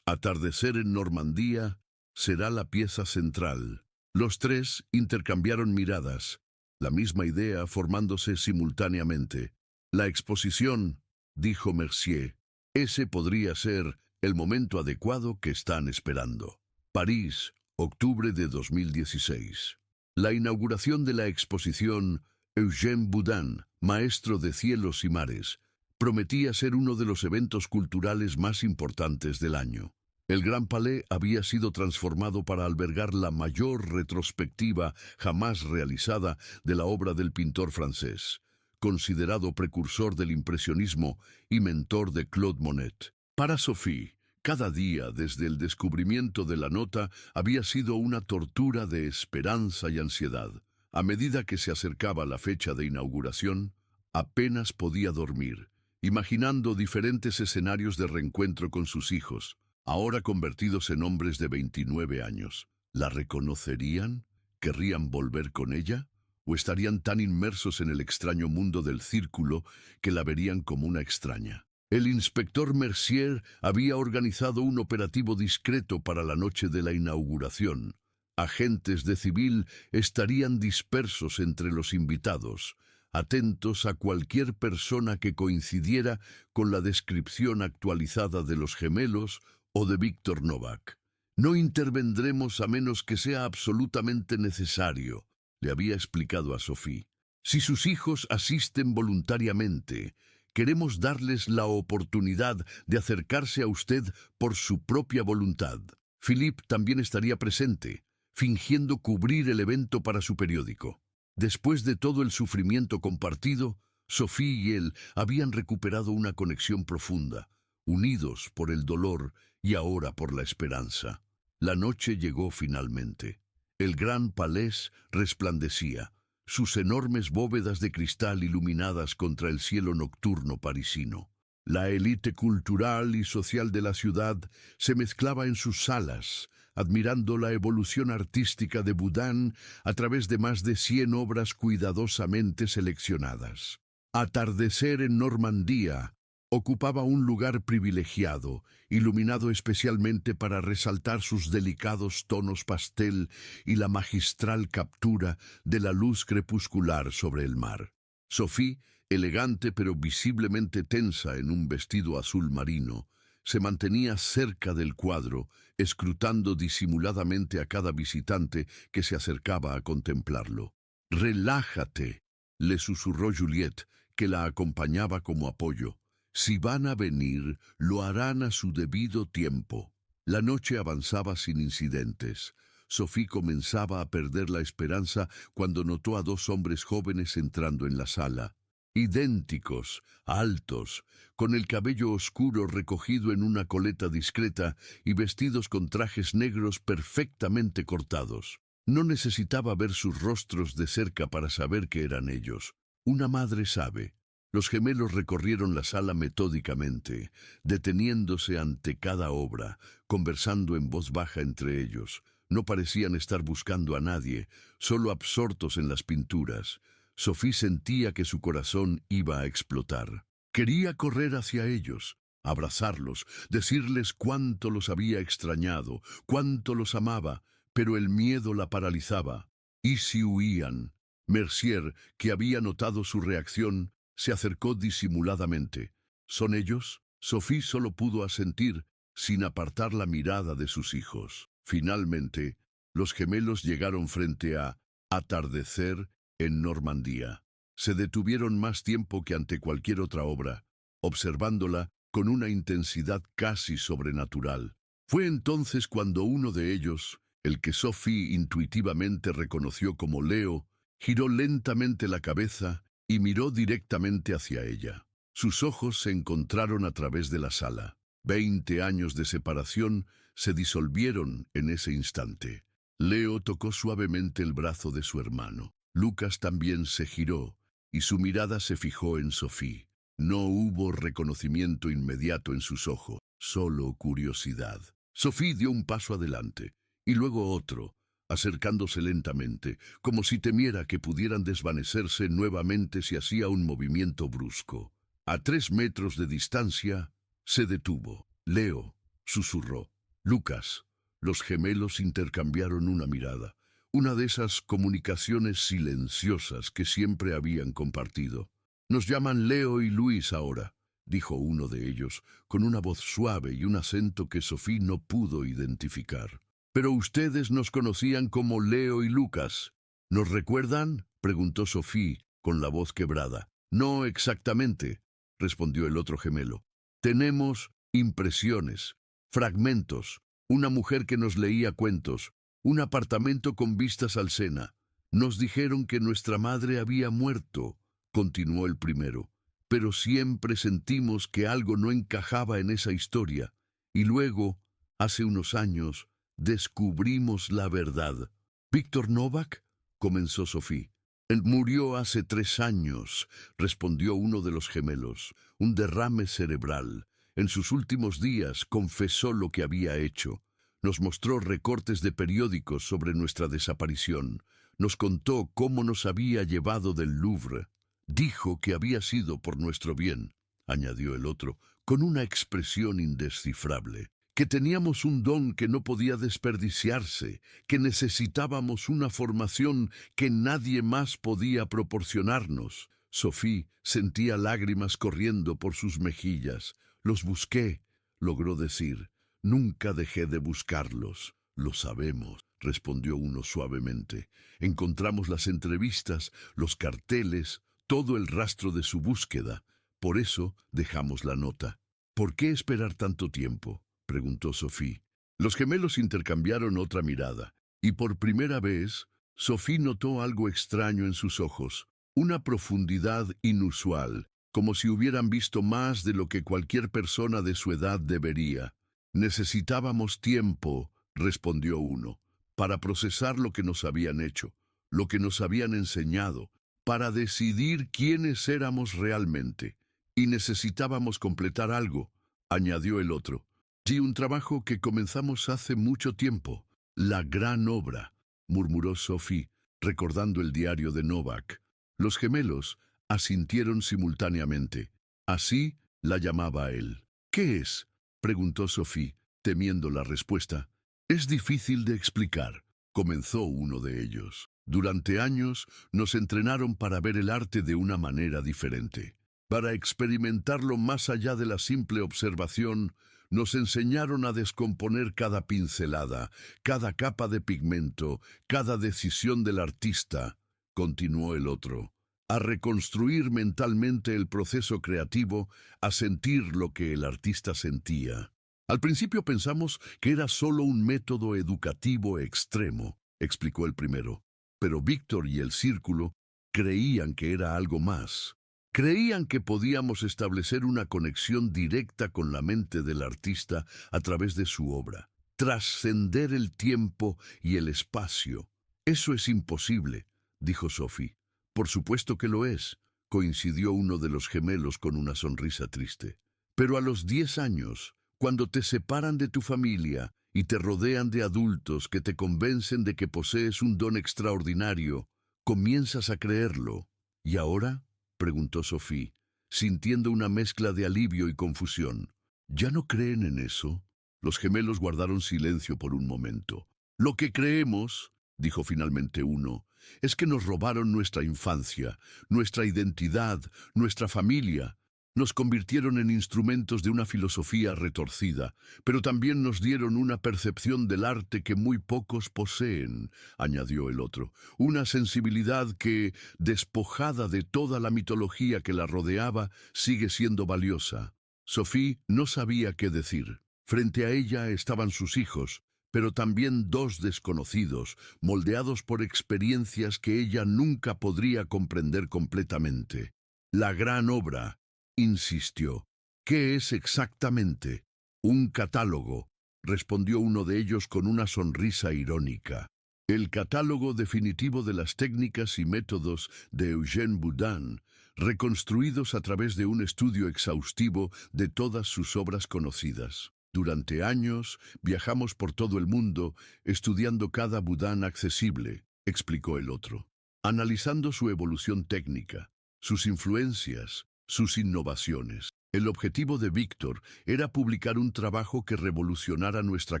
Atardecer en Normandía será la pieza central. Los tres intercambiaron miradas, la misma idea formándose simultáneamente. La exposición, dijo Mercier, ese podría ser el momento adecuado que están esperando. París, octubre de 2016. La inauguración de la exposición Eugène Boudin, maestro de cielos y mares, prometía ser uno de los eventos culturales más importantes del año. El Gran Palais había sido transformado para albergar la mayor retrospectiva jamás realizada de la obra del pintor francés, considerado precursor del impresionismo y mentor de Claude Monet. Para Sophie, cada día desde el descubrimiento de la nota había sido una tortura de esperanza y ansiedad. A medida que se acercaba la fecha de inauguración, apenas podía dormir, imaginando diferentes escenarios de reencuentro con sus hijos, ahora convertidos en hombres de 29 años. ¿La reconocerían? ¿Querrían volver con ella? ¿O estarían tan inmersos en el extraño mundo del círculo que la verían como una extraña? El inspector Mercier había organizado un operativo discreto para la noche de la inauguración. Agentes de civil estarían dispersos entre los invitados, atentos a cualquier persona que coincidiera con la descripción actualizada de los gemelos o de Víctor Novak. No intervendremos a menos que sea absolutamente necesario, le había explicado a Sophie. Si sus hijos asisten voluntariamente, queremos darles la oportunidad de acercarse a usted por su propia voluntad. Philippe también estaría presente, fingiendo cubrir el evento para su periódico. Después de todo el sufrimiento compartido, Sophie y él habían recuperado una conexión profunda, unidos por el dolor y ahora por la esperanza. La noche llegó finalmente. El Gran Palais resplandecía, sus enormes bóvedas de cristal iluminadas contra el cielo nocturno parisino. La élite cultural y social de la ciudad se mezclaba en sus salas, admirando la evolución artística de Boudin a través de más de 100 obras cuidadosamente seleccionadas. Atardecer en Normandía ocupaba un lugar privilegiado, iluminado especialmente para resaltar sus delicados tonos pastel y la magistral captura de la luz crepuscular sobre el mar. Sophie, elegante pero visiblemente tensa en un vestido azul marino, se mantenía cerca del cuadro, escrutando disimuladamente a cada visitante que se acercaba a contemplarlo. «Relájate», le susurró Juliette, que la acompañaba como apoyo. «Si van a venir, lo harán a su debido tiempo». La noche avanzaba sin incidentes. Sophie comenzaba a perder la esperanza cuando notó a dos hombres jóvenes entrando en la sala. Idénticos, altos, con el cabello oscuro recogido en una coleta discreta y vestidos con trajes negros perfectamente cortados. No necesitaba ver sus rostros de cerca para saber que eran ellos. Una madre sabe. Los gemelos recorrieron la sala metódicamente, deteniéndose ante cada obra, conversando en voz baja entre ellos. No parecían estar buscando a nadie, solo absortos en las pinturas. Sophie sentía que su corazón iba a explotar. Quería correr hacia ellos, abrazarlos, decirles cuánto los había extrañado, cuánto los amaba, pero el miedo la paralizaba. ¿Y si huían? Mercier, que había notado su reacción, se acercó disimuladamente. ¿Son ellos? Sophie solo pudo asentir, sin apartar la mirada de sus hijos. Finalmente, los gemelos llegaron frente a Atardecer en Normandía. Se detuvieron más tiempo que ante cualquier otra obra, observándola con una intensidad casi sobrenatural. Fue entonces cuando uno de ellos, el que Sophie intuitivamente reconoció como Leo, giró lentamente la cabeza y miró directamente hacia ella. Sus ojos se encontraron a través de la sala. 20 años de separación se disolvieron en ese instante. Leo tocó suavemente el brazo de su hermano. Lucas también se giró y su mirada se fijó en Sophie. No hubo reconocimiento inmediato en sus ojos, solo curiosidad. Sophie dio un paso adelante y luego otro, acercándose lentamente, como si temiera que pudieran desvanecerse nuevamente si hacía un movimiento brusco. A 3 metros de distancia, se detuvo. «Leo», susurró. «Lucas». Los gemelos intercambiaron una mirada, una de esas comunicaciones silenciosas que siempre habían compartido. «Nos llaman Leo y Luis ahora», dijo uno de ellos, con una voz suave y un acento que Sophie no pudo identificar. «Pero ustedes nos conocían como Leo y Lucas. ¿Nos recuerdan?», preguntó Sophie, con la voz quebrada. «No exactamente», respondió el otro gemelo. «Tenemos impresiones, fragmentos, una mujer que nos leía cuentos, un apartamento con vistas al Sena. Nos dijeron que nuestra madre había muerto», continuó el primero. «Pero siempre sentimos que algo no encajaba en esa historia. Y luego, hace unos años, descubrimos la verdad». «¿Víctor Novak?», comenzó Sophie. «Él murió hace 3 años», respondió uno de los gemelos. «Un derrame cerebral. En sus últimos días confesó lo que había hecho. Nos mostró recortes de periódicos sobre nuestra desaparición. Nos contó cómo nos había llevado del Louvre. Dijo que había sido por nuestro bien», añadió el otro, con una expresión indescifrable. «Que teníamos un don que no podía desperdiciarse, que necesitábamos una formación que nadie más podía proporcionarnos». Sophie sentía lágrimas corriendo por sus mejillas. «Los busqué», logró decir. «Nunca dejé de buscarlos». «Lo sabemos», respondió uno suavemente. «Encontramos las entrevistas, los carteles, todo el rastro de su búsqueda. Por eso dejamos la nota». «¿Por qué esperar tanto tiempo?», preguntó Sophie. Los gemelos intercambiaron otra mirada, y por primera vez, Sophie notó algo extraño en sus ojos, una profundidad inusual, como si hubieran visto más de lo que cualquier persona de su edad debería. «Necesitábamos tiempo», respondió uno, «para procesar lo que nos habían hecho, lo que nos habían enseñado, para decidir quiénes éramos realmente. Y necesitábamos completar algo», añadió el otro. «Sí, un trabajo que comenzamos hace mucho tiempo. La gran obra», murmuró Sophie, recordando el diario de Novak. Los gemelos asintieron simultáneamente. Así la llamaba él. «¿Qué es?», preguntó Sophie, temiendo la respuesta. «Es difícil de explicar», comenzó uno de ellos. «Durante años nos entrenaron para ver el arte de una manera diferente. Para experimentarlo más allá de la simple observación, Nos enseñaron a descomponer cada pincelada, cada capa de pigmento, cada decisión del artista, continuó el otro, a reconstruir mentalmente el proceso creativo, a sentir lo que el artista sentía. Al principio pensamos que era solo un método educativo extremo, explicó el primero, pero Víctor y el círculo creían que era algo más. Creían que podíamos establecer una conexión directa con la mente del artista a través de su obra, trascender el tiempo y el espacio. Eso es imposible, dijo Sophie. Por supuesto que lo es, coincidió uno de los gemelos con una sonrisa triste. Pero a los 10 años, cuando te separan de tu familia y te rodean de adultos que te convencen de que posees un don extraordinario, comienzas a creerlo. ¿Y ahora?, preguntó Sophie, sintiendo una mezcla de alivio y confusión. ¿Ya no creen en eso? Los gemelos guardaron silencio por un momento. Lo que creemos, dijo finalmente uno, es que nos robaron nuestra infancia, nuestra identidad, nuestra familia. Nos convirtieron en instrumentos de una filosofía retorcida, pero también nos dieron una percepción del arte que muy pocos poseen, añadió el otro, una sensibilidad que, despojada de toda la mitología que la rodeaba, sigue siendo valiosa. Sophie no sabía qué decir. Frente a ella estaban sus hijos, pero también dos desconocidos, moldeados por experiencias que ella nunca podría comprender completamente. La gran obra, insistió. ¿Qué es exactamente? Un catálogo, respondió uno de ellos con una sonrisa irónica. El catálogo definitivo de las técnicas y métodos de Eugène Boudin, reconstruidos a través de un estudio exhaustivo de todas sus obras conocidas. Durante años viajamos por todo el mundo estudiando cada Boudin accesible, explicó el otro, analizando su evolución técnica, sus influencias, sus innovaciones. El objetivo de Víctor era publicar un trabajo que revolucionara nuestra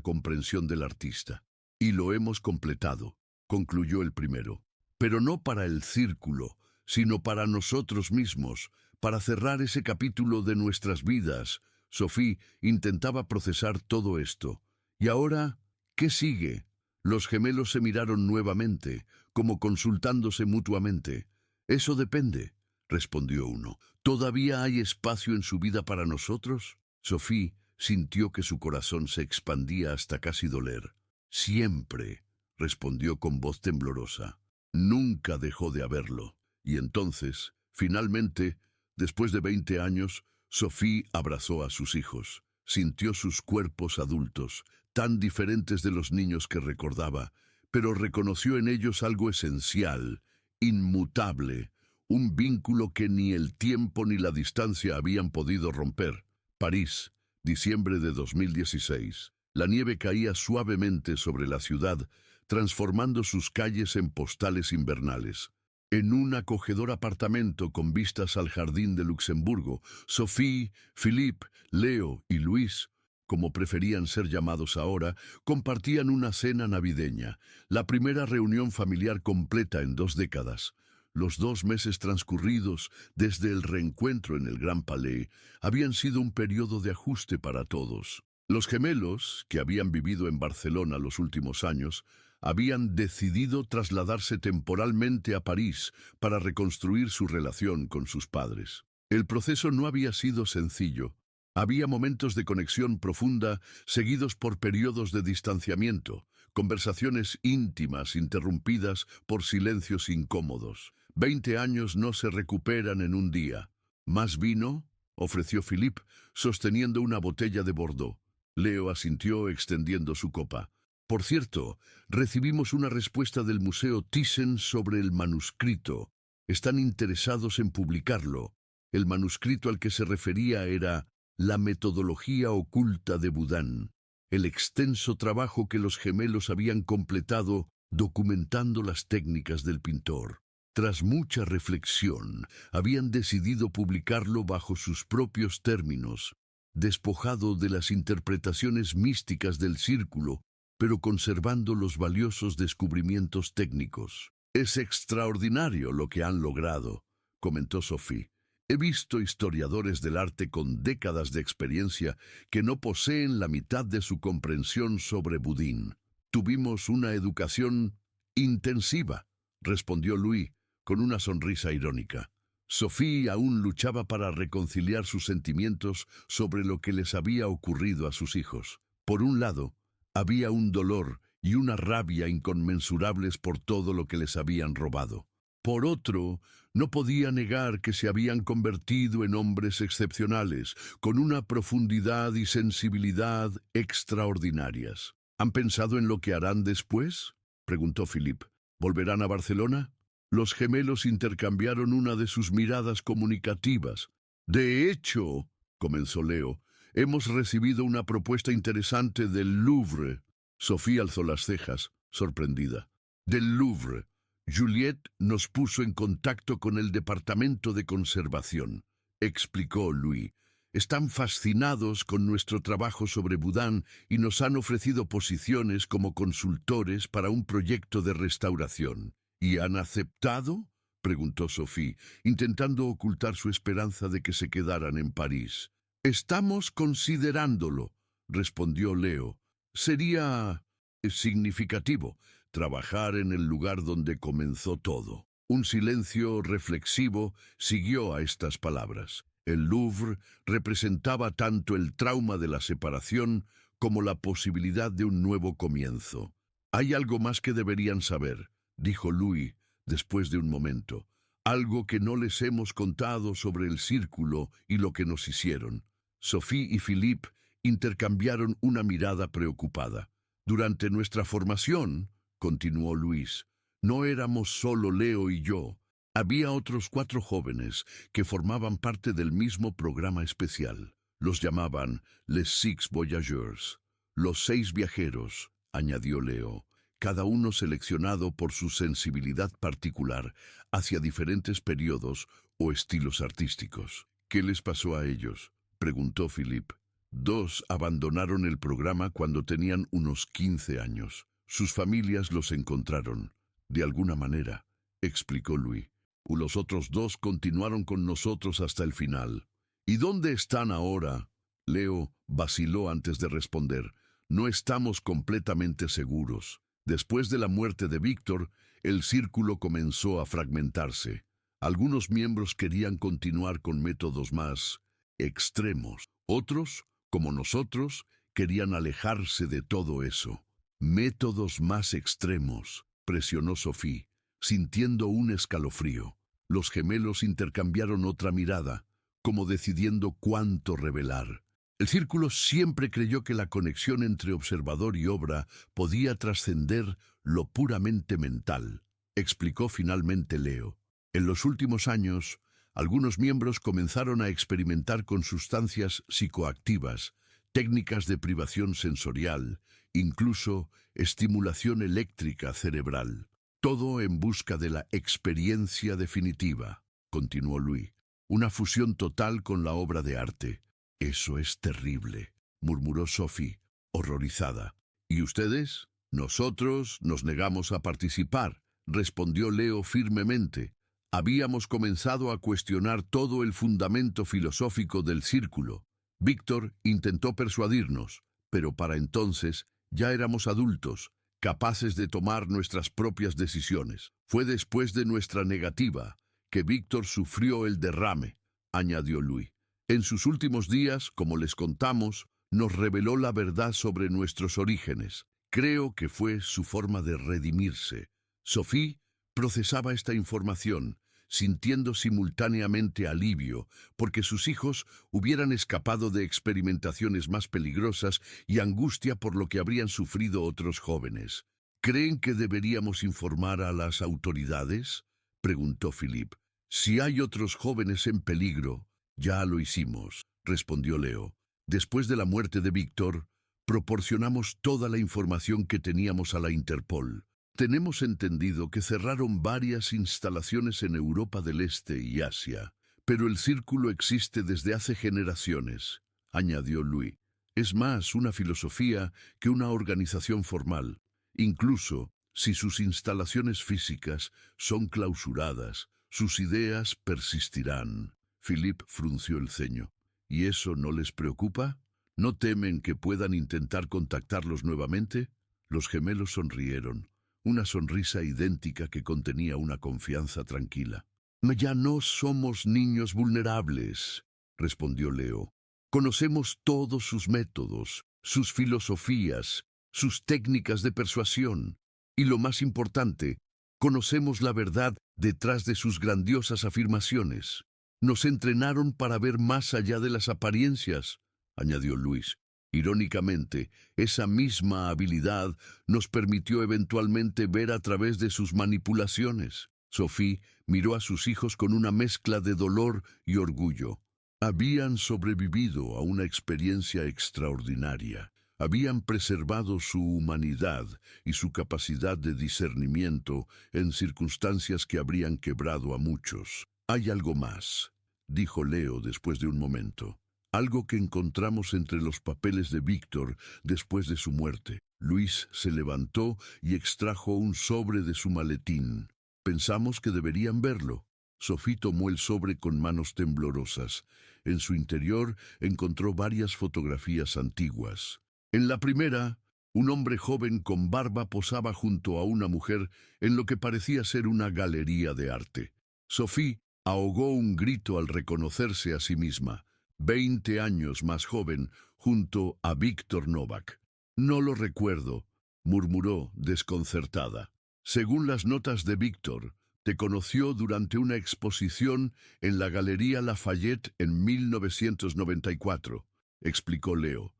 comprensión del artista. Y lo hemos completado, concluyó el primero. Pero no para el círculo, sino para nosotros mismos, para cerrar ese capítulo de nuestras vidas. Sophie intentaba procesar todo esto. ¿Y ahora qué sigue? Los gemelos se miraron nuevamente, como consultándose mutuamente. Eso depende, respondió uno. ¿Todavía hay espacio en su vida para nosotros? Sophie sintió que su corazón se expandía hasta casi doler. Siempre, respondió con voz temblorosa. Nunca dejó de haberlo. Y entonces, finalmente, después de 20 años, Sophie abrazó a sus hijos. Sintió sus cuerpos adultos, tan diferentes de los niños que recordaba, pero reconoció en ellos algo esencial, inmutable, un vínculo que ni el tiempo ni la distancia habían podido romper. París, diciembre de 2016. La nieve caía suavemente sobre la ciudad, transformando sus calles en postales invernales. En un acogedor apartamento con vistas al jardín de Luxemburgo, Sophie, Philippe, Leo y Luis, como preferían ser llamados ahora, compartían una cena navideña, la primera reunión familiar completa en 2 décadas. Los 2 meses transcurridos desde el reencuentro en el Gran Palais habían sido un periodo de ajuste para todos. Los gemelos, que habían vivido en Barcelona los últimos años, habían decidido trasladarse temporalmente a París para reconstruir su relación con sus padres. El proceso no había sido sencillo. Había momentos de conexión profunda seguidos por periodos de distanciamiento, conversaciones íntimas interrumpidas por silencios incómodos. 20 años no se recuperan en un día. ¿Más vino?, ofreció Philippe, sosteniendo una botella de Bordeaux. Leo asintió extendiendo su copa. Por cierto, recibimos una respuesta del Museo Thyssen sobre el manuscrito. Están interesados en publicarlo. El manuscrito al que se refería era La metodología oculta de Boudin, el extenso trabajo que los gemelos habían completado documentando las técnicas del pintor. Tras mucha reflexión, habían decidido publicarlo bajo sus propios términos, despojado de las interpretaciones místicas del círculo, pero conservando los valiosos descubrimientos técnicos. Es extraordinario lo que han logrado, comentó Sophie. He visto historiadores del arte con décadas de experiencia que no poseen la mitad de su comprensión sobre Boudin. Tuvimos una educación intensiva, respondió Louis, con una sonrisa irónica. Sophie aún luchaba para reconciliar sus sentimientos sobre lo que les había ocurrido a sus hijos. Por un lado, había un dolor y una rabia inconmensurables por todo lo que les habían robado. Por otro, no podía negar que se habían convertido en hombres excepcionales, con una profundidad y sensibilidad extraordinarias. ¿Han pensado en lo que harán después?, preguntó Philippe. ¿Volverán a Barcelona? Los gemelos intercambiaron una de sus miradas comunicativas. De hecho, comenzó Leo, hemos recibido una propuesta interesante del Louvre. Sofía alzó las cejas, sorprendida. Del Louvre. Juliette nos puso en contacto con el Departamento de Conservación, explicó Louis. Están fascinados con nuestro trabajo sobre Boudin y nos han ofrecido posiciones como consultores para un proyecto de restauración. ¿Y han aceptado?, preguntó Sophie, intentando ocultar su esperanza de que se quedaran en París. Estamos considerándolo, respondió Leo. Sería significativo trabajar en el lugar donde comenzó todo. Un silencio reflexivo siguió a estas palabras. El Louvre representaba tanto el trauma de la separación como la posibilidad de un nuevo comienzo. Hay algo más que deberían saber, dijo Louis después de un momento. Algo que no les hemos contado sobre el círculo y lo que nos hicieron. Sophie y Philippe intercambiaron una mirada preocupada. Durante nuestra formación, continuó Luis, no éramos solo Leo y yo. Había otros 4 jóvenes que formaban parte del mismo programa especial. Los llamaban Les 6 Voyageurs, los 6 viajeros, añadió Leo, cada uno seleccionado por su sensibilidad particular hacia diferentes periodos o estilos artísticos. ¿Qué les pasó a ellos?, preguntó Philippe. 2 abandonaron el programa cuando tenían unos 15 años. Sus familias los encontraron, de alguna manera, explicó Louis. Los otros 2 continuaron con nosotros hasta el final. ¿Y dónde están ahora? Leo vaciló antes de responder. No estamos completamente seguros. Después de la muerte de Víctor, el círculo comenzó a fragmentarse. Algunos miembros querían continuar con métodos más extremos. Otros, como nosotros, querían alejarse de todo eso. Métodos más extremos, presionó Sophie, sintiendo un escalofrío. Los gemelos intercambiaron otra mirada, como decidiendo cuánto revelar. El círculo siempre creyó que la conexión entre observador y obra podía trascender lo puramente mental, explicó finalmente Leo. En los últimos años, algunos miembros comenzaron a experimentar con sustancias psicoactivas, técnicas de privación sensorial, incluso estimulación eléctrica cerebral. Todo en busca de la experiencia definitiva, continuó Louis. Una fusión total con la obra de arte. Eso es terrible, murmuró Sophie, horrorizada. ¿Y ustedes? Nosotros nos negamos a participar, respondió Leo firmemente. Habíamos comenzado a cuestionar todo el fundamento filosófico del círculo. Víctor intentó persuadirnos, pero para entonces ya éramos adultos, capaces de tomar nuestras propias decisiones. Fue después de nuestra negativa que Víctor sufrió el derrame, añadió Louis. En sus últimos días, como les contamos, nos reveló la verdad sobre nuestros orígenes. Creo que fue su forma de redimirse. Sophie procesaba esta información, sintiendo simultáneamente alivio, porque sus hijos hubieran escapado de experimentaciones más peligrosas y angustia por lo que habrían sufrido otros jóvenes. ¿Creen que deberíamos informar a las autoridades?, preguntó Philippe. Si hay otros jóvenes en peligro, ya lo hicimos, respondió Leo. Después de la muerte de Víctor, proporcionamos toda la información que teníamos a la Interpol. Tenemos entendido que cerraron varias instalaciones en Europa del Este y Asia, pero el círculo existe desde hace generaciones, añadió Louis. Es más una filosofía que una organización formal. Incluso si sus instalaciones físicas son clausuradas, sus ideas persistirán. Philip frunció el ceño. ¿Y eso no les preocupa? ¿No temen que puedan intentar contactarlos nuevamente? Los gemelos sonrieron, una sonrisa idéntica que contenía una confianza tranquila. Ya no somos niños vulnerables, respondió Leo. Conocemos todos sus métodos, sus filosofías, sus técnicas de persuasión. Y lo más importante, conocemos la verdad detrás de sus grandiosas afirmaciones. Nos entrenaron para ver más allá de las apariencias, añadió Luis. Irónicamente, esa misma habilidad nos permitió eventualmente ver a través de sus manipulaciones. Sophie miró a sus hijos con una mezcla de dolor y orgullo. Habían sobrevivido a una experiencia extraordinaria. Habían preservado su humanidad y su capacidad de discernimiento en circunstancias que habrían quebrado a muchos. Hay algo más, dijo Leo después de un momento. Algo que encontramos entre los papeles de Víctor después de su muerte. Luis se levantó y extrajo un sobre de su maletín. Pensamos que deberían verlo. Sophie tomó el sobre con manos temblorosas. En su interior encontró varias fotografías antiguas. En la primera, un hombre joven con barba posaba junto a una mujer en lo que parecía ser una galería de arte. Sophie ahogó un grito al reconocerse a sí misma, 20 años más joven, junto a Víctor Novak. No lo recuerdo, murmuró desconcertada. Según las notas de Víctor, te conoció durante una exposición en la Galería Lafayette en 1994, explicó Leo.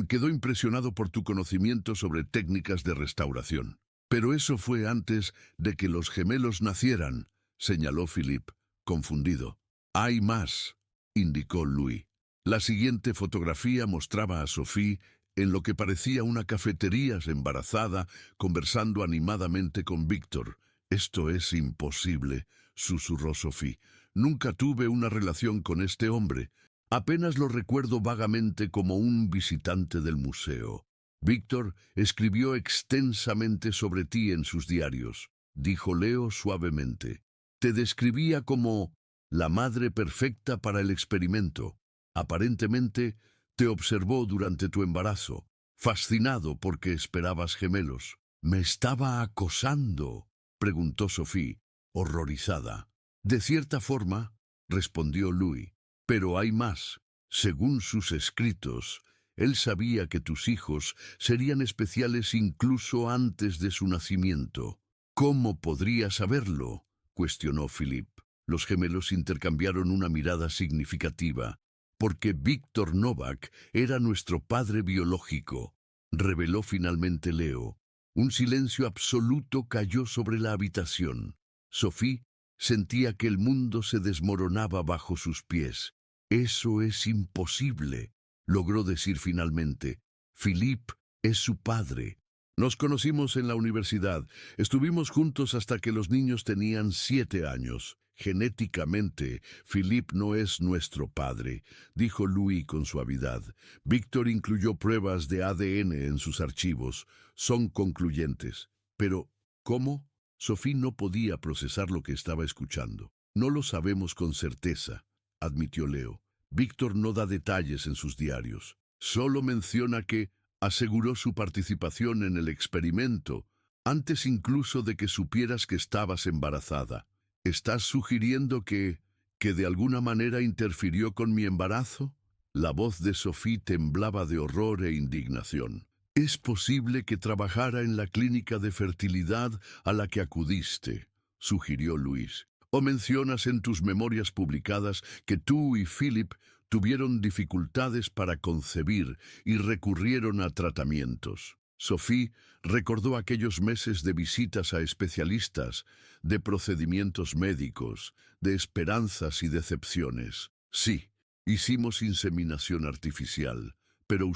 Quedó impresionado por tu conocimiento sobre técnicas de restauración. Pero eso fue antes de que los gemelos nacieran, señaló Philip, confundido. Hay más, indicó Louis. La siguiente fotografía mostraba a Sophie en lo que parecía una cafetería embarazada, conversando animadamente con Víctor. Esto es imposible, susurró Sophie. Nunca tuve una relación con este hombre. Apenas lo recuerdo vagamente como un visitante del museo. Víctor escribió extensamente sobre ti en sus diarios, dijo Leo suavemente. Te describía como la madre perfecta para el experimento. Aparentemente, te observó durante tu embarazo, fascinado porque esperabas gemelos. ¿Me estaba acosando?, preguntó Sophie, horrorizada. De cierta forma, respondió Louis, pero hay más. Según sus escritos, él sabía que tus hijos serían especiales incluso antes de su nacimiento. ¿Cómo podría saberlo?, cuestionó Philip. Los gemelos intercambiaron una mirada significativa. Porque Víctor Novak era nuestro padre biológico, reveló finalmente Leo. Un silencio absoluto cayó sobre la habitación. Sophie sentía que el mundo se desmoronaba bajo sus pies. Eso es imposible, logró decir finalmente. Philip es su padre. Nos conocimos en la universidad. Estuvimos juntos hasta que los niños tenían 7 años. Genéticamente, Philip no es nuestro padre, dijo Louis con suavidad. Víctor incluyó pruebas de ADN en sus archivos. Son concluyentes. Pero, ¿cómo? Sophie no podía procesar lo que estaba escuchando. No lo sabemos con certeza, admitió Leo. Víctor no da detalles en sus diarios. Solo menciona que aseguró su participación en el experimento, antes incluso de que supieras que estabas embarazada. ¿Estás sugiriendo que de alguna manera interfirió con mi embarazo? La voz de Sophie temblaba de horror e indignación. ¿Es posible que trabajara en la clínica de fertilidad a la que acudiste?, sugirió Luis. ¿O mencionas en tus memorias publicadas que tú y Philip tuvieron dificultades para concebir y recurrieron a tratamientos? Sophie recordó aquellos meses de visitas a especialistas, de procedimientos médicos, de esperanzas y decepciones. Sí, hicimos inseminación artificial, pero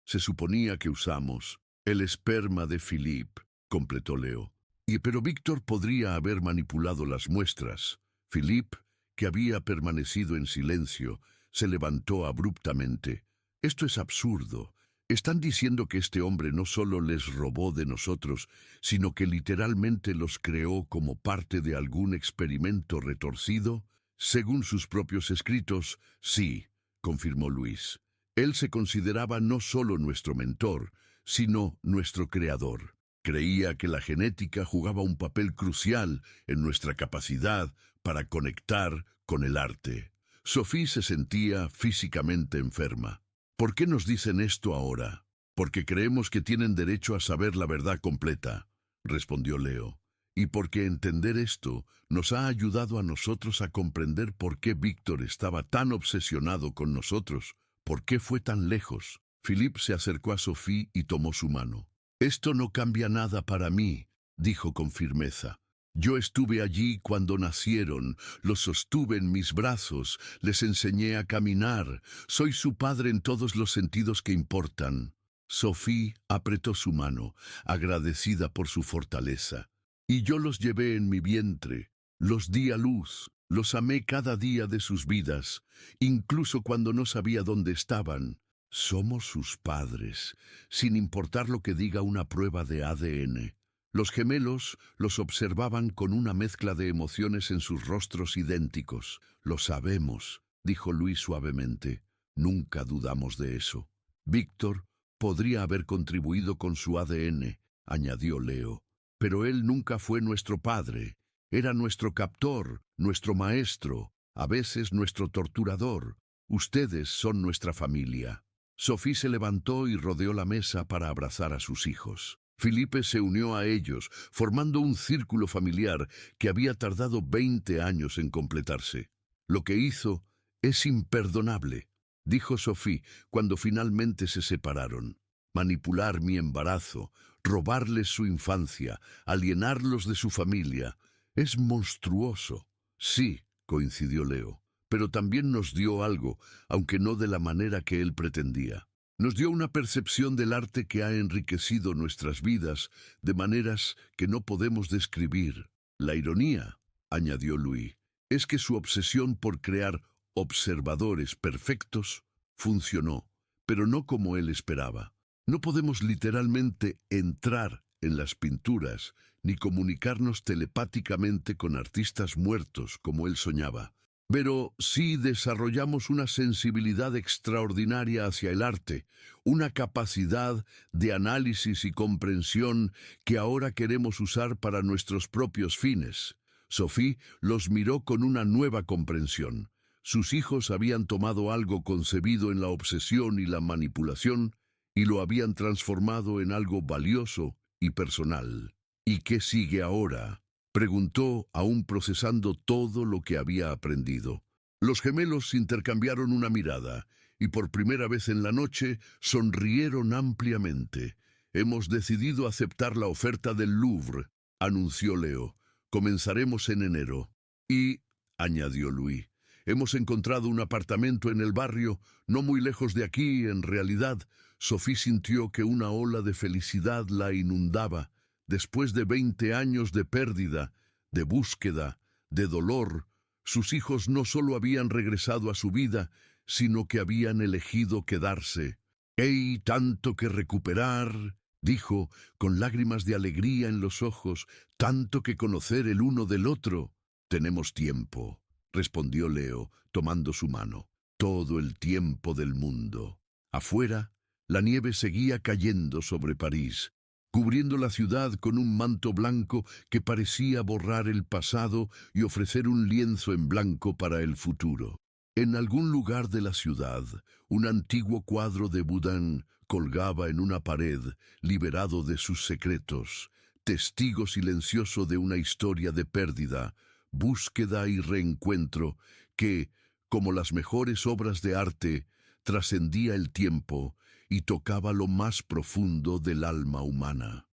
se suponía que usamos, el esperma de Philip, completó Leo. Pero Víctor podría haber manipulado las muestras. Philip, que había permanecido en silencio, se levantó abruptamente. Esto es absurdo. Están diciendo que este hombre no solo les robó de nosotros, sino que literalmente los creó como parte de algún experimento retorcido. Según sus propios escritos, sí, confirmó Luis. Él se consideraba no solo nuestro mentor, sino nuestro creador. Creía que la genética jugaba un papel crucial en nuestra capacidad para conectar con el arte. Sophie se sentía físicamente enferma. ¿Por qué nos dicen esto ahora? Porque creemos que tienen derecho a saber la verdad completa, respondió Leo. Y porque entender esto nos ha ayudado a nosotros a comprender por qué Víctor estaba tan obsesionado con nosotros, por qué fue tan lejos. Philippe se acercó a Sophie y tomó su mano. «Esto no cambia nada para mí», dijo con firmeza. «Yo estuve allí cuando nacieron, los sostuve en mis brazos, les enseñé a caminar, soy su padre en todos los sentidos que importan». Sophie apretó su mano, agradecida por su fortaleza. «Y yo los llevé en mi vientre, los di a luz, los amé cada día de sus vidas, incluso cuando no sabía dónde estaban. Somos sus padres, sin importar lo que diga una prueba de ADN». Los gemelos los observaban con una mezcla de emociones en sus rostros idénticos. «Lo sabemos», dijo Luis suavemente. «Nunca dudamos de eso». «Víctor podría haber contribuido con su ADN», añadió Leo. «Pero él nunca fue nuestro padre. Era nuestro captor, nuestro maestro, a veces nuestro torturador. Ustedes son nuestra familia». Sophie se levantó y rodeó la mesa para abrazar a sus hijos. Philippe se unió a ellos, formando un círculo familiar que había tardado 20 años en completarse. «Lo que hizo es imperdonable», dijo Sophie cuando finalmente se separaron. «Manipular mi embarazo, robarles su infancia, alienarlos de su familia, es monstruoso». «Sí», coincidió Leo, «pero también nos dio algo, aunque no de la manera que él pretendía. Nos dio una percepción del arte que ha enriquecido nuestras vidas de maneras que no podemos describir. La ironía», añadió Louis, «es que su obsesión por crear observadores perfectos funcionó, pero no como él esperaba. No podemos literalmente entrar en las pinturas ni comunicarnos telepáticamente con artistas muertos como él soñaba. Pero sí desarrollamos una sensibilidad extraordinaria hacia el arte, una capacidad de análisis y comprensión que ahora queremos usar para nuestros propios fines». Sophie los miró con una nueva comprensión. Sus hijos habían tomado algo concebido en la obsesión y la manipulación y lo habían transformado en algo valioso y personal. «¿Y qué sigue ahora?», preguntó, aún procesando todo lo que había aprendido. Los gemelos intercambiaron una mirada y por primera vez en la noche sonrieron ampliamente. «Hemos decidido aceptar la oferta del Louvre», anunció Leo. «Comenzaremos en enero». «Y», añadió Louis, «hemos encontrado un apartamento en el barrio, no muy lejos de aquí, en realidad». Sophie sintió que una ola de felicidad la inundaba. Después de 20 años de pérdida, de búsqueda, de dolor, sus hijos no solo habían regresado a su vida, sino que habían elegido quedarse. «¡Hey, tanto que recuperar!», dijo, con lágrimas de alegría en los ojos, «tanto que conocer el uno del otro». «Tenemos tiempo», respondió Leo, tomando su mano. «Todo el tiempo del mundo». Afuera, la nieve seguía cayendo sobre París, cubriendo la ciudad con un manto blanco que parecía borrar el pasado y ofrecer un lienzo en blanco para el futuro. En algún lugar de la ciudad, un antiguo cuadro de Boudin colgaba en una pared, liberado de sus secretos, testigo silencioso de una historia de pérdida, búsqueda y reencuentro que, como las mejores obras de arte, trascendía el tiempo y tocaba lo más profundo del alma humana.